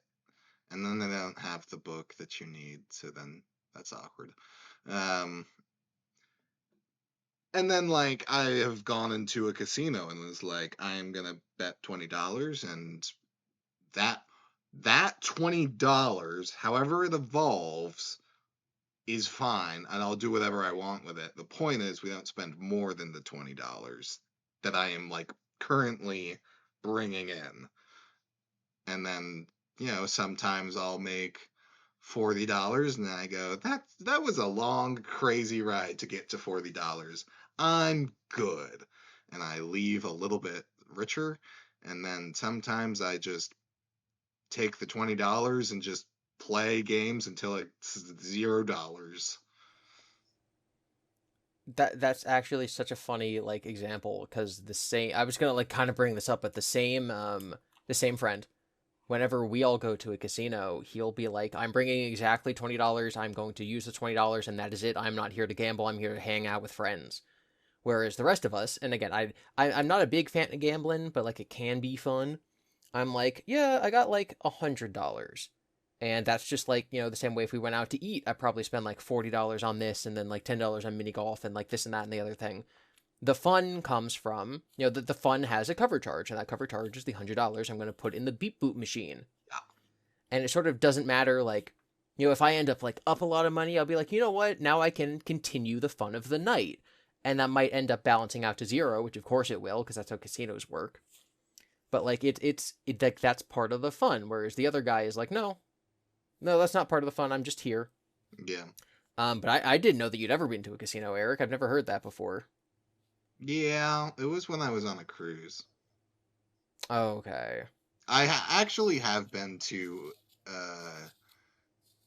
And then they don't have the book that you need, so then that's awkward. Um, and then like I have gone into a casino and was like, I am gonna bet $20, and that that $20, however it evolves, is fine, and I'll do whatever I want with it. The point is, we don't spend more than the $20 that I am like currently bringing in, and then sometimes I'll make $40, and then I go, that was a long, crazy ride to get to $40. I'm good, and I leave a little bit richer, and then sometimes I just take the $20 and just play games until it's $0. That's actually such a funny like example because the same I was gonna like kind of bring this up, but the same friend, whenever we all go to a casino, he'll be like, I'm bringing exactly $20. I'm going to use the $20, and that is it. I'm not here to gamble. I'm here to hang out with friends. Whereas the rest of us, and again, I'm not a big fan of gambling, but like it can be fun. I'm like, yeah, I got like $100. And that's just like, the same way if we went out to eat, I probably spend like $40 on this and then like $10 on mini golf and like this and that and the other thing. The fun comes from, the fun has a cover charge, and that cover charge is the $100 I'm going to put in the beep boop machine. Yeah. And it sort of doesn't matter, like, if I end up like up a lot of money, I'll be like, you know what? Now I can continue the fun of the night. And that might end up balancing out to zero, which of course it will, because that's how casinos work. But like it's like that's part of the fun, whereas the other guy is like, no, that's not part of the fun. I'm just here. Yeah. But I didn't know that you'd ever been to a casino, Eric. I've never heard that before. Yeah, it was when I was on a cruise. Okay. I actually have been to uh,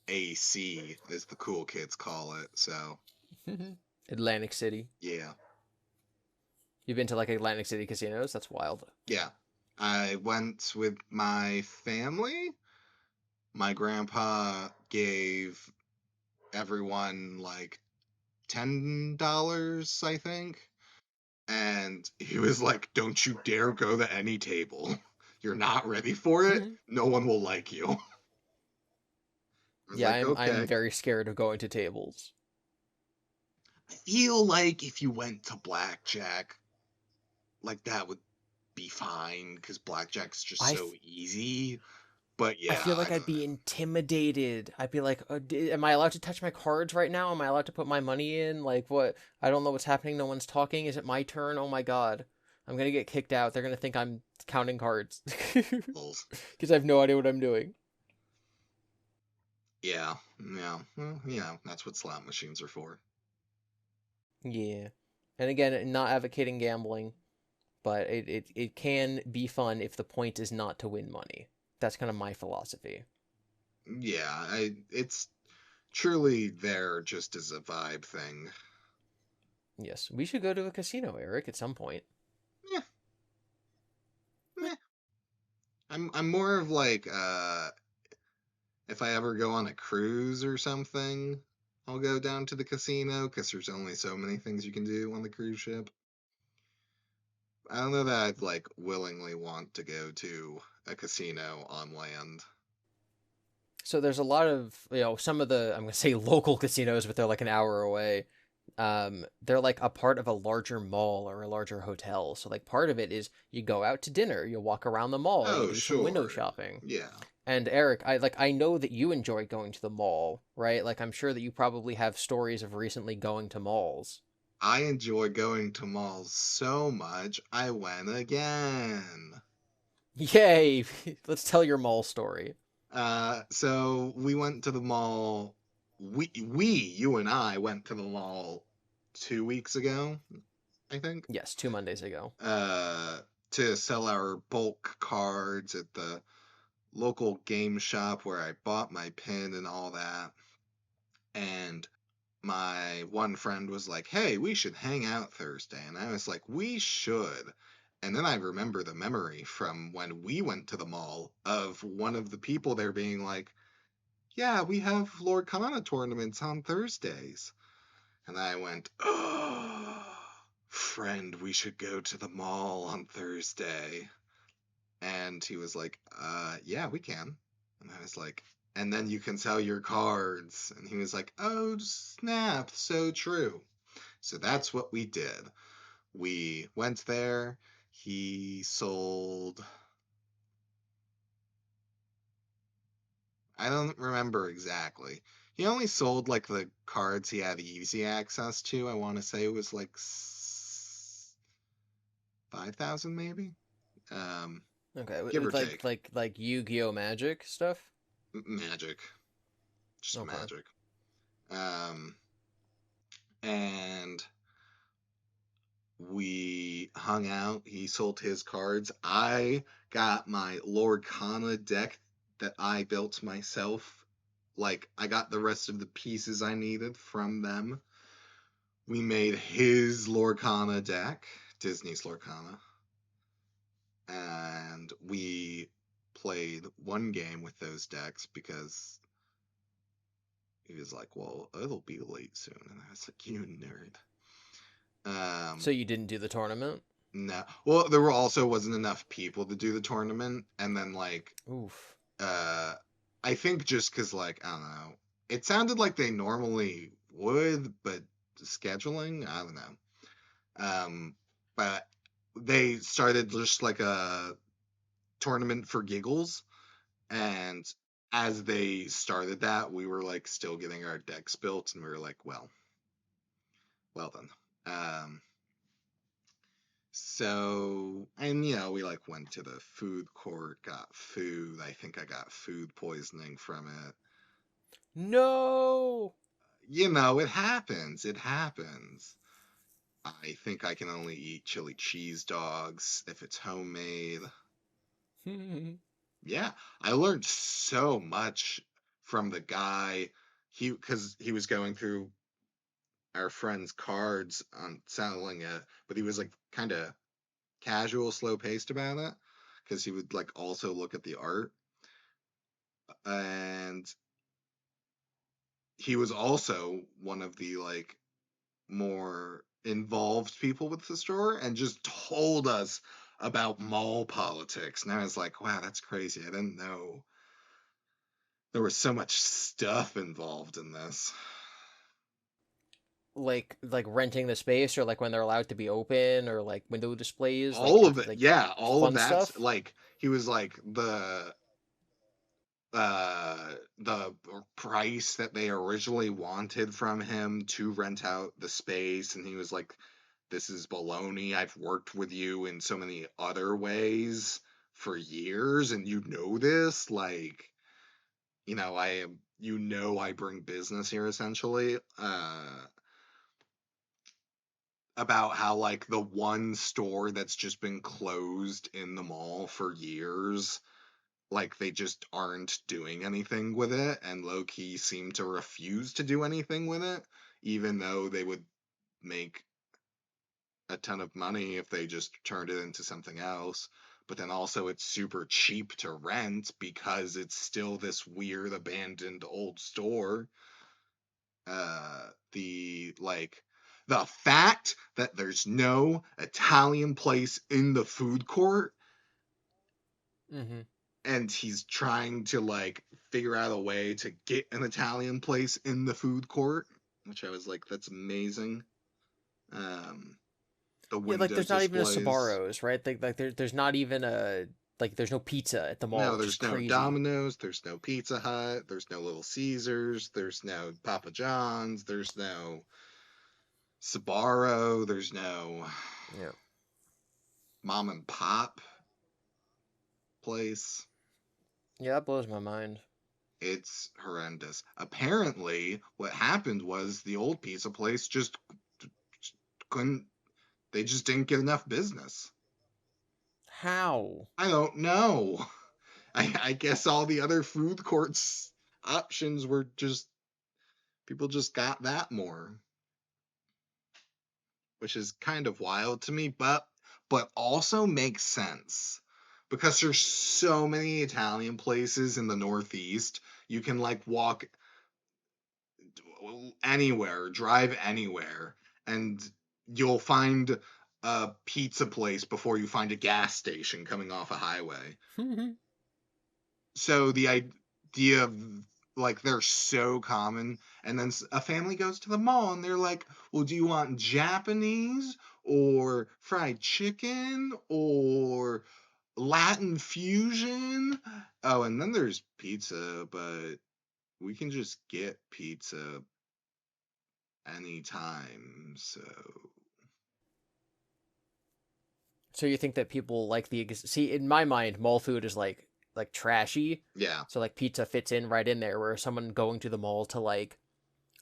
AC, as the cool kids call it. So Atlantic City. yeah, You've been to like Atlantic City casinos? That's wild. yeah. I went with my family. My grandpa gave everyone like $10, I think. And he was like, "Don't you dare go to any table. You're not ready for it. No one will like you." I was Yeah, like, I'm "Okay." very scared of going to tables. I feel like if you went to blackjack, like that would be fine because blackjack's just I so easy. But I yeah, feel I like I'd don't be know. intimidated. I'd be like, am I allowed to touch my cards right now? Am I allowed to put my money in? Like, what? I don't know what's happening. No one's talking. Is it my turn? Oh my God. I'm gonna get kicked out. They're gonna think I'm counting cards. Lulz. Because I have no idea what I'm doing. Yeah, yeah, well, that's what slot machines are for. Yeah. And again, not advocating gambling, but it can be fun if the point is not to win money. That's kind of my philosophy. Yeah, it's truly there just as a vibe thing. Yes, we should go to a casino, Eric, at some point. Yeah, I'm more of like if I ever go on a cruise or something, I'll go down to the casino because there's only so many things you can do on the cruise ship. I don't know that I'd like willingly want to go to a casino on land. So there's a lot of, some of the, I'm gonna say local casinos, but they're like an hour away. They're like a part of a larger mall or a larger hotel. So like part of it is you go out to dinner, you walk around the mall, you Oh, do some window sure. shopping. Yeah. And Eric, I know that you enjoy going to the mall, right? Like I'm sure that you probably have stories of recently going to malls. I enjoy going to malls so much, I went again. Yay! Let's tell your mall story. So we went to the mall. You and I went to the mall 2 weeks ago, I think, Yes, 2 Mondays ago. uh, to sell our bulk cards at the local game shop where I bought my pin and all that. And my one friend was like, "Hey, we should hang out Thursday." And I was like, "We should." And then I remember the memory from when we went to the mall of one of the people there being like, "Yeah, we have Lord Kana tournaments on Thursdays." And I went, "Oh, friend, we should go to the mall on Thursday." And he was like, yeah, we can." And I was like, "And then you can sell your cards." And he was like, "Oh, snap, so true." So that's what we did. We went there. He sold, I don't remember exactly. He only sold like the cards he had easy access to. I want to say it was like 5,000 maybe. Um, Okay, give or with like take. like like Yu-Gi-Oh Magic stuff. Magic. Just Okay. magic. Um, and we hung out. He sold his cards. I got my Lord Kana deck that I built myself. Like, I got the rest of the pieces I needed from them. We made his Lord Kana deck, Disney's Lord Kana, and we played one game with those decks because he was like, "Well, it'll be late soon." And I was like, "You nerd." So Um, you didn't do the tournament? no. Well, there were also wasn't enough people to do the tournament, and then like Oof. uh I think just because like I don't know, it sounded like they normally would, but scheduling, I don't know. But they started just like a tournament for giggles, and as they started that, we were like still getting our decks built, and we were like, well then. So, and we like went to the food court, got food. I think I got food poisoning from it. No. It happens. It happens. I think I can only eat chili cheese dogs if it's homemade. Yeah, I learned so much from the guy. Because he was going through our friend's cards on selling it, but he was like kind of casual, slow paced about it because he would like also look at the art. And he was also one of the like more involved people with the store and just told us about mall politics. And I was like, wow, that's crazy. I didn't know there was so much stuff involved in this. Like renting the space, or like when they're allowed to be open, or like window displays, All of it. like Yeah, all of fun that's stuff. like he was like the price that they originally wanted from him to rent out the space, and he was like, this is baloney. I've worked with you in so many other ways for years, and you know this. Like, I bring business here essentially. About how like the one store that's just been closed in the mall for years, like they just aren't doing anything with it, and low-key seem to refuse to do anything with it, even though they would make a ton of money if they just turned it into something else. But then also it's super cheap to rent because it's still this weird abandoned old store. The fact that there's no Italian place in the food court, Mm-hmm. and he's trying to like figure out a way to get an Italian place in the food court, which I was like, that's amazing. The Yeah, like window there's not even a displays. Sbarro's, right? There's not even a there's no pizza at the mall, No, which is there's no crazy. Domino's, there's no Pizza Hut, there's no Little Caesars, there's no Papa John's, there's no Sbarro, there's no Yeah. mom and pop place. Yeah, that blows my mind. It's horrendous. Apparently, what happened was the old pizza place just couldn't, they just didn't get enough business. How? I don't know. I guess all the other food courts options were just, people just got that more, which is kind of wild to me, but also makes sense because there's so many Italian places in the Northeast. You can like walk anywhere, drive anywhere, and you'll find a pizza place before you find a gas station coming off a highway. So the idea of like they're so common, and then a family goes to the mall and they're like, well, do you want Japanese or fried chicken or Latin fusion? Oh, and then there's pizza, but we can just get pizza anytime. So So you think that people like see, in my mind, mall food is like trashy. yeah, So like pizza fits in right in there, where someone going to the mall to like,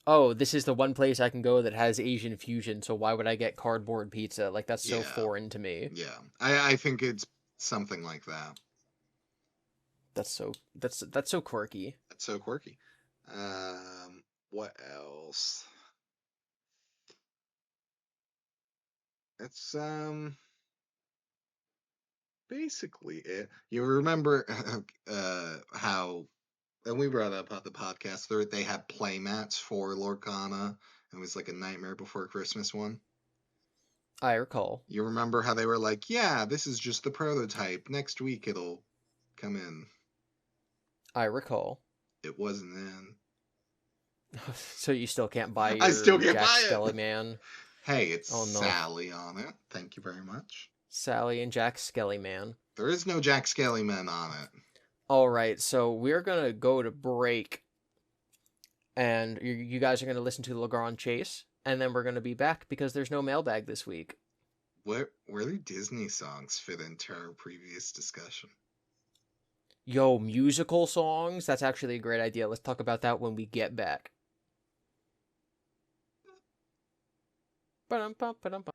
oh, this is the one place I can go that has Asian fusion, so why would I get cardboard pizza? Like that's so yeah, foreign to me. yeah. I think it's something like that. That's so quirky. That's so quirky. What else? It's basically it. You remember how, and we brought up on the podcast, they had playmats for Lorcana. It was like a Nightmare Before Christmas one. I recall. You remember how they were like, yeah, this is just the prototype. Next week it'll come in. I recall. It wasn't in. So you still can't buy I still your can't Jack buy it. Skelly Man. Hey, it's Oh no. Sally on it. Thank you very much. Sally and Jack Skelly Man. There is no Jack Skellyman on it. All right, so we're gonna go to break, and you guys are gonna listen to Legrand Chase, and then we're gonna be back because there's no mailbag this week. Where do Disney songs fit into our previous discussion? Yo, musical songs? That's actually a great idea. Let's talk about that when we get back. Ba-dum-bum, ba-dum-bum.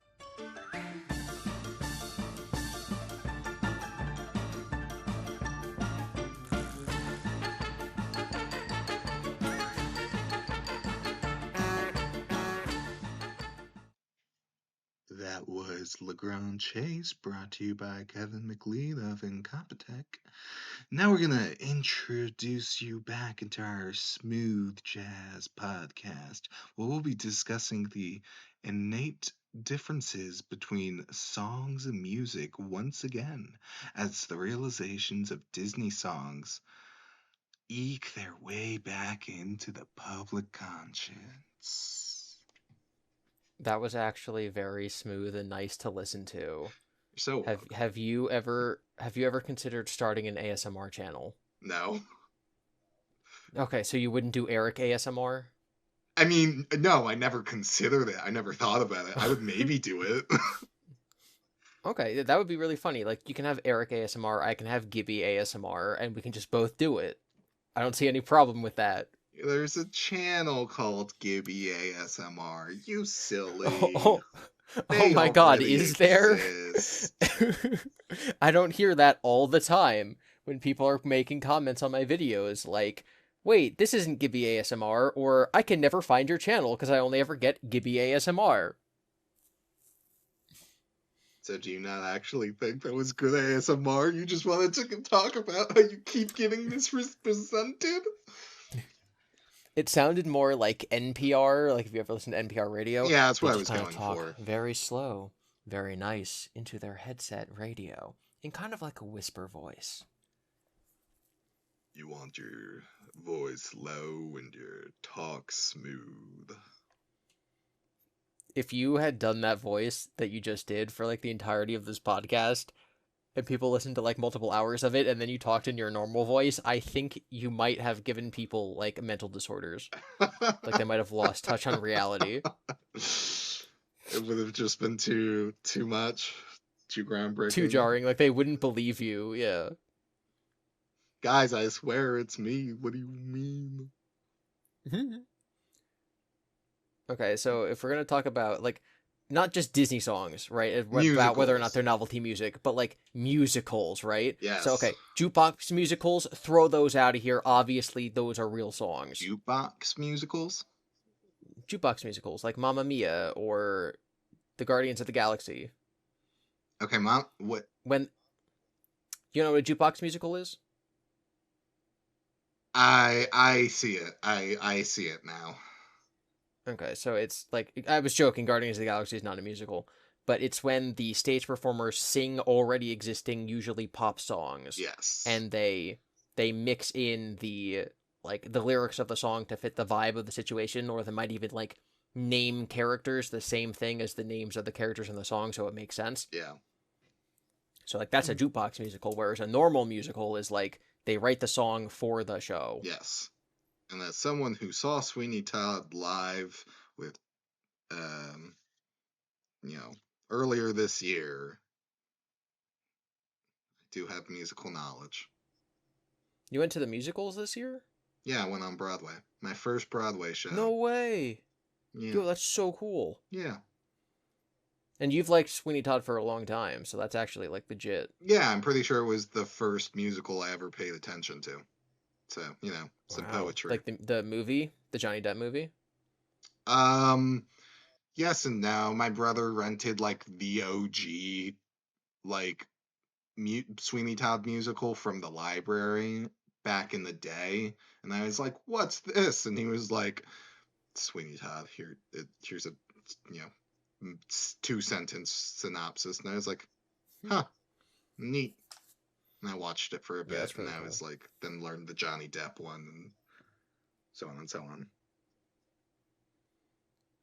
That That was LeGrand Chase, brought to you by Kevin MacLeod of Incompetech. Now we're going to introduce you back into our smooth jazz podcast, where we'll be discussing the innate differences between songs and music once again, as the realizations of Disney songs eke their way back into the public conscience. That was actually very smooth and nice to listen to. So, Have you ever considered starting an ASMR channel? no. Okay, so you wouldn't do Eric ASMR? I mean, no, I never considered it. I never thought about it. I would maybe do it. Okay, that would be really funny. Like you can have Eric ASMR, I can have Gibby ASMR, and we can just both do it. I don't see any problem with that. There's a channel called Gibby ASMR. You silly. Oh, They my God, already is there? exist. I don't hear that all the time when people are making comments on my videos like, wait, this isn't Gibby ASMR, or I can never find your channel because I only ever get Gibby ASMR. So do you not actually think that was good ASMR? You just wanted to talk about how you keep getting misrepresented? It sounded more like NPR, like if you ever listen to NPR radio. Yeah, that's they what I just was kind of going talk for. very slow, very nice into their headset radio in kind of like a whisper voice. You want your voice low and your talk smooth. If you had done that voice that you just did for like the entirety of this podcast, and people listened to like multiple hours of it, and then you talked in your normal voice, I think you might have given people like mental disorders. Like they might have lost touch on reality. It would have just been too much, too groundbreaking. Too jarring. Like they wouldn't believe you. Yeah. Guys, I swear it's me. What do you mean? Okay, so if we're gonna talk about like not just Disney songs, right? Musicals. About whether or not they're novelty music, but like musicals, right? Yes. So okay, jukebox musicals, throw those out of here. Obviously, those are real songs. Jukebox musicals? Jukebox musicals, like Mamma Mia or The Guardians of the Galaxy. Okay, Mom, what? When you know what a jukebox musical is? I see it. I see it now. Okay, so it's like I was joking. Guardians of the Galaxy is not a musical, but it's when the stage performers sing already existing, usually pop songs. Yes. And they mix in the like the lyrics of the song to fit the vibe of the situation, or they might even like name characters the same thing as the names of the characters in the song, so it makes sense. Yeah. So like that's a jukebox musical, whereas a normal musical is like they write the song for the show. Yes. And as someone who saw Sweeney Todd live with, earlier this year, I do have musical knowledge. You went to the musicals this year? Yeah, I went on Broadway. My first Broadway show. No way. Yeah. Yo, that's so cool. Yeah. And you've liked Sweeney Todd for a long time, so that's actually like legit. Yeah, I'm pretty sure it was the first musical I ever paid attention to. So, some poetry. Like the movie, the Johnny Depp movie? Yes and no. My brother rented like the OG, like Sweeney Todd musical from the library back in the day, and I was like, "What's this?" And he was like, "Sweeney Todd. Here's a 2-sentence synopsis." And I was like, "Huh, neat." And I watched it for a bit, and I was like, then learned the Johnny Depp one, and so on and so on.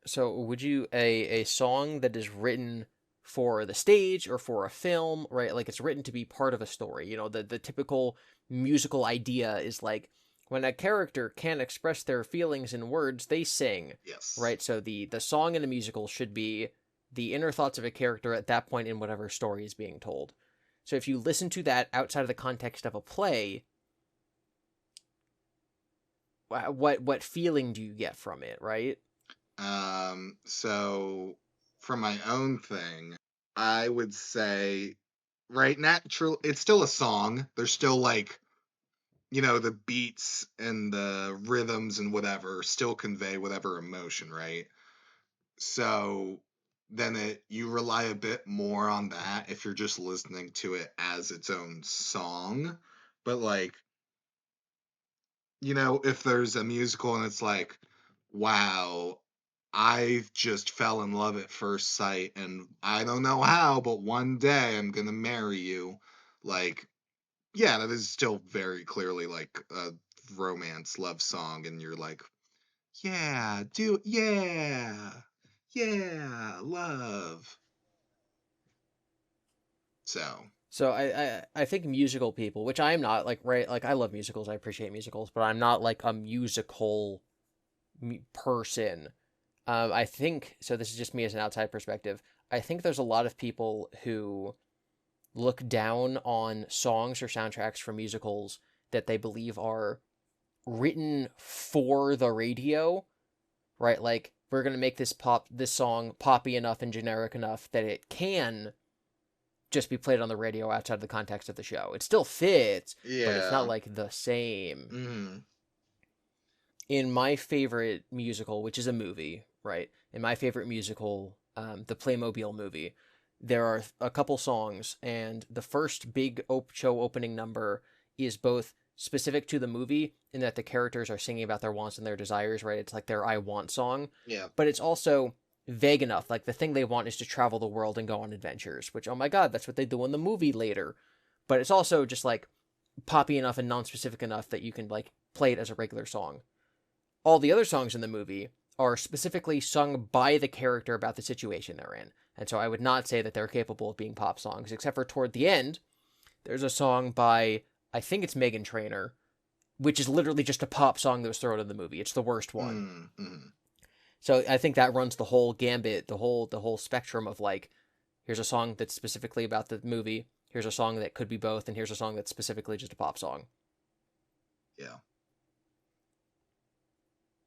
So would you a song that is written for the stage or for a film, right? Like it's written to be part of a story. The typical musical idea is like when a character can't express their feelings in words, they sing. Yes. Right? So the song in a musical should be the inner thoughts of a character at that point in whatever story is being told. So if you listen to that outside of the context of a play, what feeling do you get from it, right? So from my own thing, I would say, right, natural. It's still a song. There's still like, the beats and the rhythms and whatever still convey whatever emotion, right? So then you rely a bit more on that if you're just listening to it as its own song. But like, if there's a musical and it's like, wow, I just fell in love at first sight, and I don't know how, but one day I'm gonna marry you. Like, yeah, that is still very clearly like a romance love song, and you're like, yeah, yeah, love. So, So I think musical people, which I am not, like, right, like I love musicals, I appreciate musicals, but I'm not like a musical person. I think so. This is just me as an outside perspective. I think there's a lot of people who look down on songs or soundtracks for musicals that they believe are written for the radio, right? Like, we're gonna make this song poppy enough and generic enough that it can just be played on the radio outside of the context of the show. It still fits, but it's not yeah. like the same. Mm, In my favorite musical, which is a movie, right? In my favorite musical, the Playmobil movie, there are a couple songs, and the first big show opening number is both specific to the movie in that the characters are singing about their wants and their desires, right? It's like their I want song, yeah. but it's also vague enough. Like, the thing they want is to travel the world and go on adventures, which, oh my god, that's what they do in the movie later. But it's also just like poppy enough and non-specific enough that you can like play it as a regular song. All the other songs in the movie are specifically sung by the character about the situation they're in. And so I would not say that they're capable of being pop songs, except for toward the end, there's a song by, I think it's Megan Trainor, which is literally just a pop song that was thrown in the movie. It's the worst one. Mm, mm, So I think that runs the whole gambit, the whole spectrum of like, here's a song that's specifically about the movie, here's a song that could be both, and here's a song that's specifically just a pop song. yeah.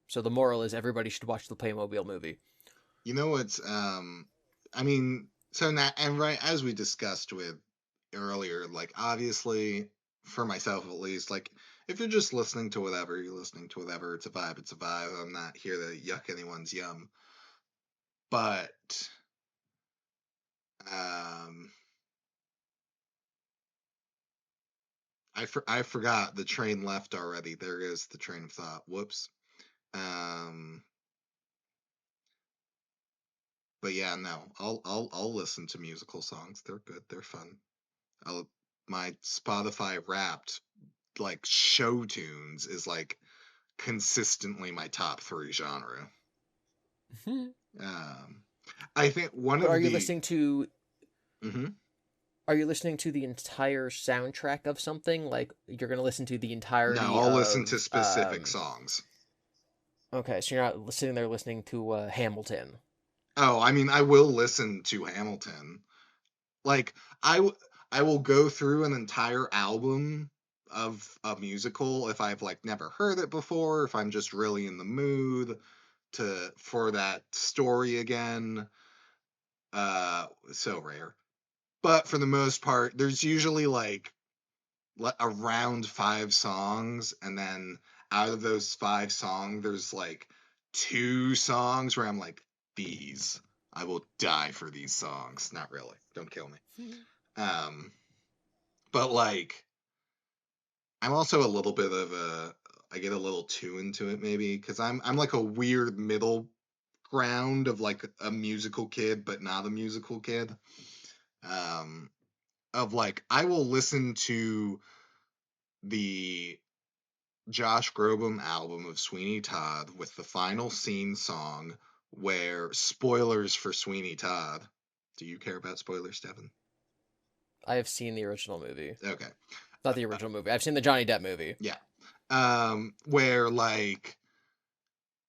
So the moral is everybody should watch the Playmobil movie. You know what's I mean, so now, and right as we discussed with earlier, like obviously for myself at least, like if you're just listening to whatever, you're listening to whatever, it's a vibe, it's a vibe. I'm not here to yuck anyone's yum. But um I forgot the train left already. There is the train of thought. Whoops. Um but yeah, no. I'll listen to musical songs. They're good. They're fun. I'll my Spotify Wrapped like show tunes is like consistently my top three genre. Um, I think one But of the mhm. are you listening to the entire soundtrack of something? Like, you're gonna listen to the No, entirety I'll listen to of specific songs. okay, so you're not sitting there listening to Hamilton. Oh, I mean, I will listen to Hamilton. Like I will go through an entire album of a musical if I've like never heard it before, if I'm just really in the mood to for that story again. So rare. But for the most part, there's usually like around 5 songs, and then out of those 5 songs, there's like 2 songs where I'm like, these, I will die for these songs. Not really, don't kill me. Um, but like, I'm also a little bit of a, I get a little too into it maybe because I'm like a weird middle ground of like a musical kid, but not a musical kid. Um, of like, I will listen to the Josh Groban album of Sweeney Todd with the final scene song where spoilers for Sweeney Todd. Do you care about spoilers, Devin? I have seen the original movie. Okay. Not the Uh, original movie. I've seen the Johnny Depp movie. yeah. Where like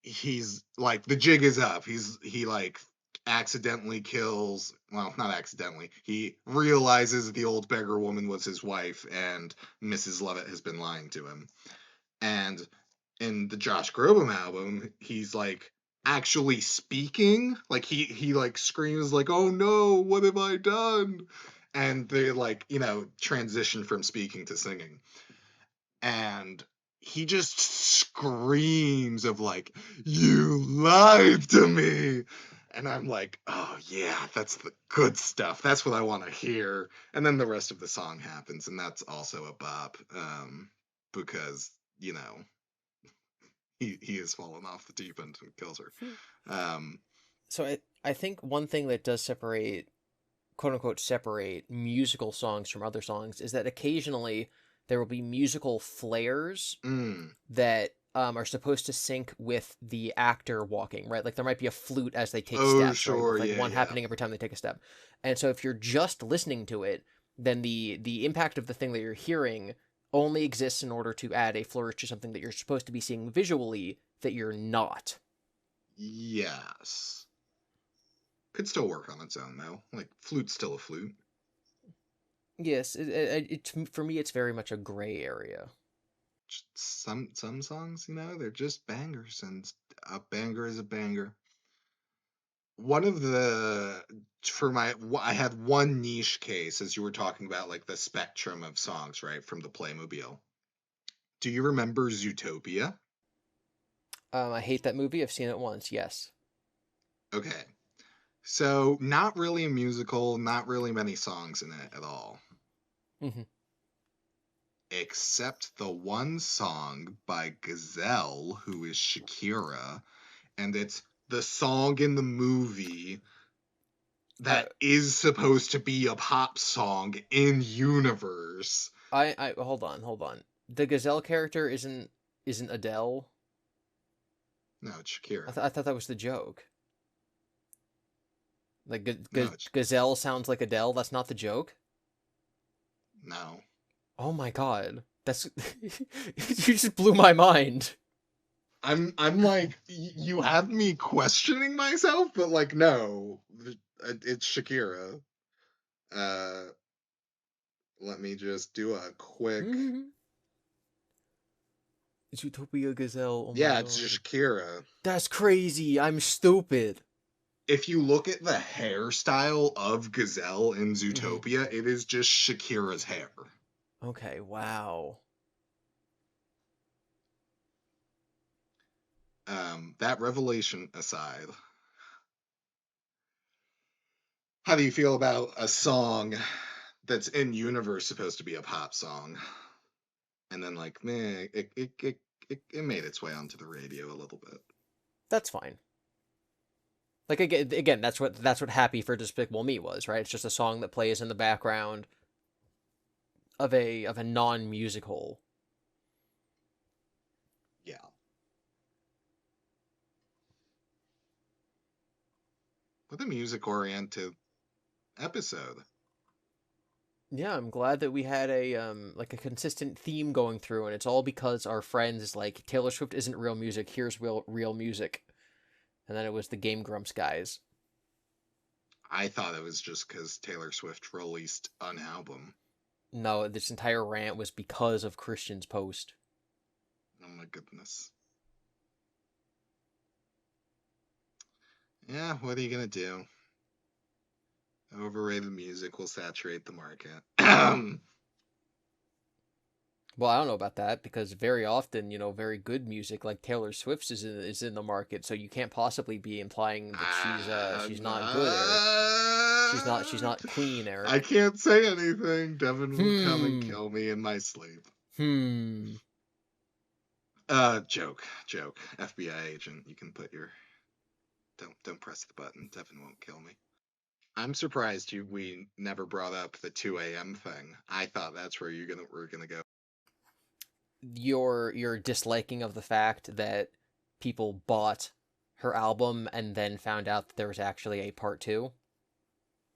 he's like the jig is up. He like accidentally kills, well, not accidentally. He realizes the old beggar woman was his wife and Mrs. Lovett has been lying to him. And in the Josh Groban album, he's like actually speaking. Like he like screams like, "Oh no, what have I done?" And they like, transition from speaking to singing. And he just screams of like, "You lied to me." And I'm like, oh yeah, that's the good stuff. That's what I want to hear. And then the rest of the song happens, and that's also a bop, because you know he has fallen off the deep end and kills her. Um, So I think one thing that does separate, quote unquote, separate musical songs from other songs is that occasionally there will be musical flares mm, that are supposed to sync with the actor walking, right? Like there might be a flute as they take oh steps, right? sure, With like yeah, one yeah, happening every time they take a step. And so if you're just listening to it, then the impact of the thing that you're hearing only exists in order to add a flourish to something that you're supposed to be seeing visually that you're not. yes. Could still work on its own though. Like flute's still a flute. Yes, it's for me it's very much a gray area. Some songs, they're just bangers, and a banger is a banger. One of the I had one niche case as you were talking about like the spectrum of songs, right, from the Playmobil. Do you remember Zootopia? I hate that movie. I've seen it once. Yes. Okay. So, not really a musical, not really many songs in it at all, Hmm. except the one song by Gazelle, who is Shakira, and it's the song in the movie Uh, that is supposed to be a pop song in universe. I hold on. The Gazelle character isn't Adele. No, it's Shakira. I thought that was the joke. Like No, it's Gazelle sounds like Adele. That's not the joke. no. Oh my god, that's you just blew my mind. I'm like you had me questioning myself, but like no, it's Shakira. Uh, Let me just do a quick. Zootopia Gazelle. Oh my Yeah, it's god, Shakira. that's crazy. I'm stupid. If you look at the hairstyle of Gazelle in Hmm. Zootopia, it is just Shakira's hair. Okay, wow. That revelation aside, how do you feel about a song that's in universe supposed to be a pop song, and then like, meh, it made its way onto the radio a little bit? That's fine. Like again, that's what Happy for Despicable Me was, right? It's just a song that plays in the background of a non-musical. Yeah. With a music oriented episode. Yeah, I'm glad that we had a like a consistent theme going through, and it's all because our friends is like Taylor Swift isn't real music. Here's real music, and then it was the Game Grumps guys. I thought it was just because Taylor Swift released an album. No, this entire rant was because of Christian's post. Oh my goodness. Yeah, what are you gonna do? Overrated music will saturate the market. Well, I don't know about that because very often, very good music like Taylor Swift's is in the market, so you can't possibly be implying that she's not good, Eric. She's not Queen, I Eric. can't say anything. Devin will come and Hmm. kill me in my sleep. Hmm. Joke. FBI agent, you can put your don't press the button. Devin won't kill me. I'm surprised we never brought up the 2 a.m. thing. I thought that's where we're gonna go. Your disliking of the fact that people bought her album and then found out that there was actually a part two,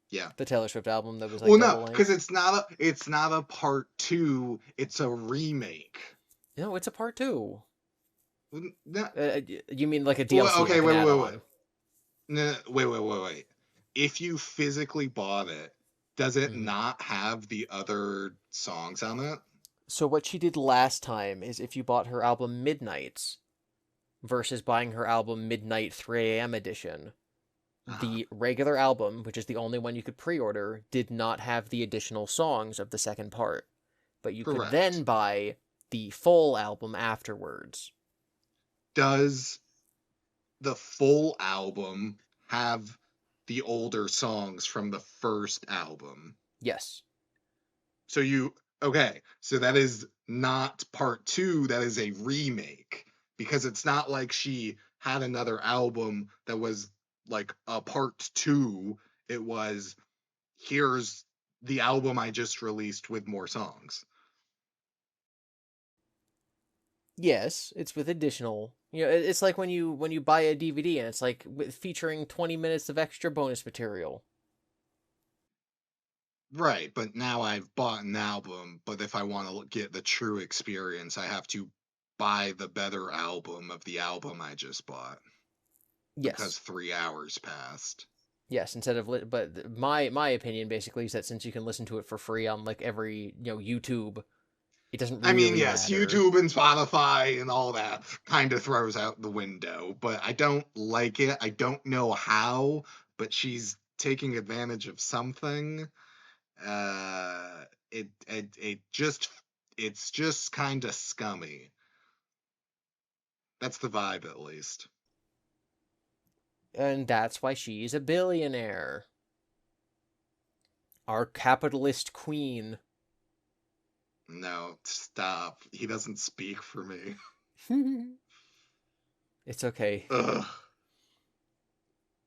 Yeah. the Taylor Swift album that was like Well, no, double because length. it's not a part two. It's a remake. No, it's a part two. No, You mean like a well, DLC, okay, like an wait. add-on? No, wait. If you physically bought it, does it Hmm. not have the other songs on it? So what she did last time is if you bought her album Midnights versus buying her album Midnight 3 a.m. edition, Uh-huh. the regular album, which is the only one you could pre-order, did not have the additional songs of the second part. But you could Correct. then buy the full album afterwards. Does the full album have the older songs from the first album. Yes. So okay, so that is not part 2, that is a remake, because it's not like she had another album that was like a part 2. It was, here's the album I just released with more songs. Yes, it's with additional. It's like when you buy a DVD and it's like featuring 20 minutes of extra bonus material. Right, but now I've bought an album, but if I want to get the true experience, I have to buy the better album of the album I just bought because Yes. 3 hours passed. Yes, instead of but my opinion basically is that since you can listen to it for free on like every, YouTube, it doesn't I mean, really yes, matter. YouTube and Spotify and all that kind of throws out the window, but I don't like it. I don't know how, but she's taking advantage of something. It just, it's just kind of scummy. That's the vibe, at least. And that's why she's a billionaire. Our capitalist queen. No, stop. He doesn't speak for me. It's okay. Ugh.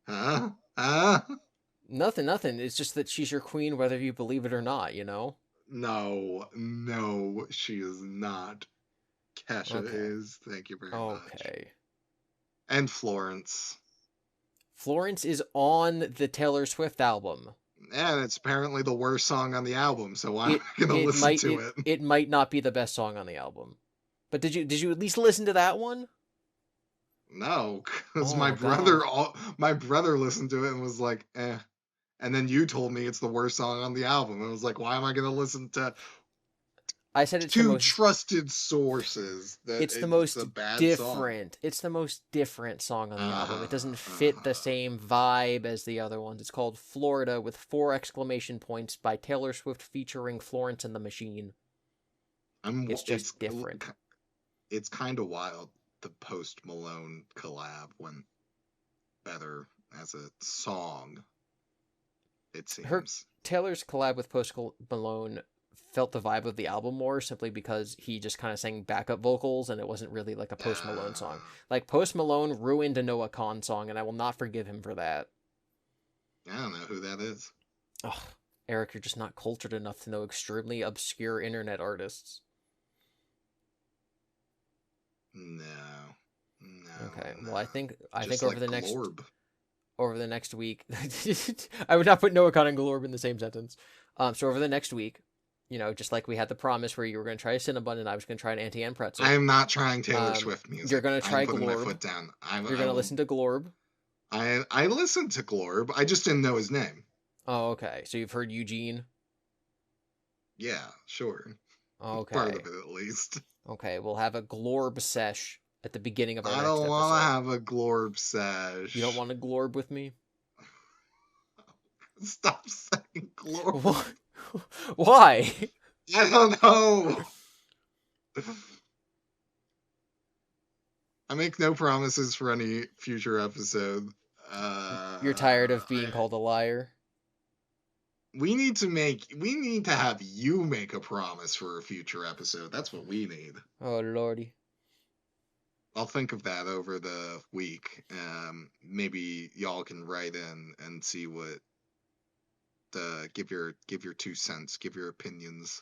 Huh? Huh? Nothing. It's just that she's your queen whether you believe it or not, you know? No, no, she is not. Kesha Okay. is. Thank you very much. Okay. And Florence. Florence is on the Taylor Swift album. And it's apparently the worst song on the album, so why am It I gonna it listen might to it it? it might not be the best song on the album. But did you at least listen to that one? No, because Oh God. my brother listened to it and was like, eh. And then you told me it's the worst song on the album. And I was like, why am I gonna listen to I said it's the two most trusted sources that it's the it's most a bad song? different. It's the most different song on the album. It doesn't fit the Uh, same vibe as the other ones. It's called Florida with 4 exclamation points by Taylor Swift featuring Florence and the Machine. It's just different. it's kind of wild. The Post Malone collab went better as a song, it Her seems. Taylor's collab with Post Malone felt the vibe of the album more simply because he just kind of sang backup vocals and it wasn't really like a Post Malone song. Like Post Malone ruined a Noah Khan song and I will not forgive him for that. I don't know who that is. Ugh, Eric, you're just not cultured enough to know extremely obscure internet artists. No, Okay, no, well, I think just over like the next Glorb. week, I would not put Noah Khan and Glorb in the same sentence. So over the next week, just like we had the promise where you were going to try a Cinnabon and I was going to try an Anti-Ann I pretzel. am not trying Taylor Swift You're music. going to I'm try putting my Glorb. foot down. You're I going to will. listen to Glorb. I listened to Glorb. I just didn't know his name. Oh, okay. So you've heard Eugene. Yeah, sure. Part Okay. of it at least. Okay. We'll have a Glorb sesh at the beginning of our I next don't want to episode. have a Glorb You don't sesh. want to Glorb with me? Stop saying Glorb. What? Why? I don't know. I make no promises for any future episode. You're tired of being I, called a liar? we need to have you make a promise for a future episode. That's what we need. Oh, lordy. I'll think of that over the week. Maybe y'all can write in and see what give your 2 cents, give your opinions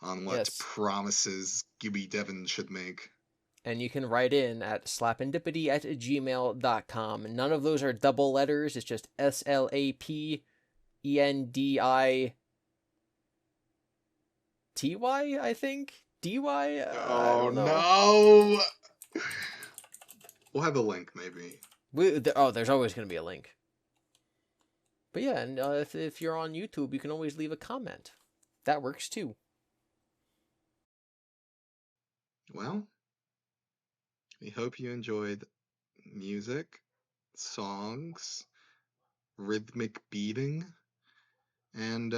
on what Yes. promises Gibby Devon should make. And you can write in at slapendipity@gmail.com. None of those are double letters. It's just SLAPENDITY, I think. DY? I Oh don't know. no! We'll have a link, maybe. There's always going to be a link. But yeah, and if you're on YouTube, you can always leave a comment. That works too. Well, we hope you enjoyed music, songs, rhythmic beating, and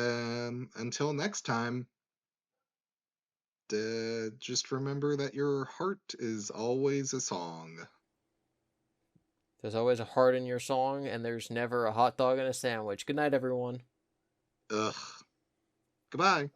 until next time, just remember that your heart is always a song. There's always a heart in your song, and there's never a hot dog in a sandwich. Good night, everyone. Ugh. Goodbye.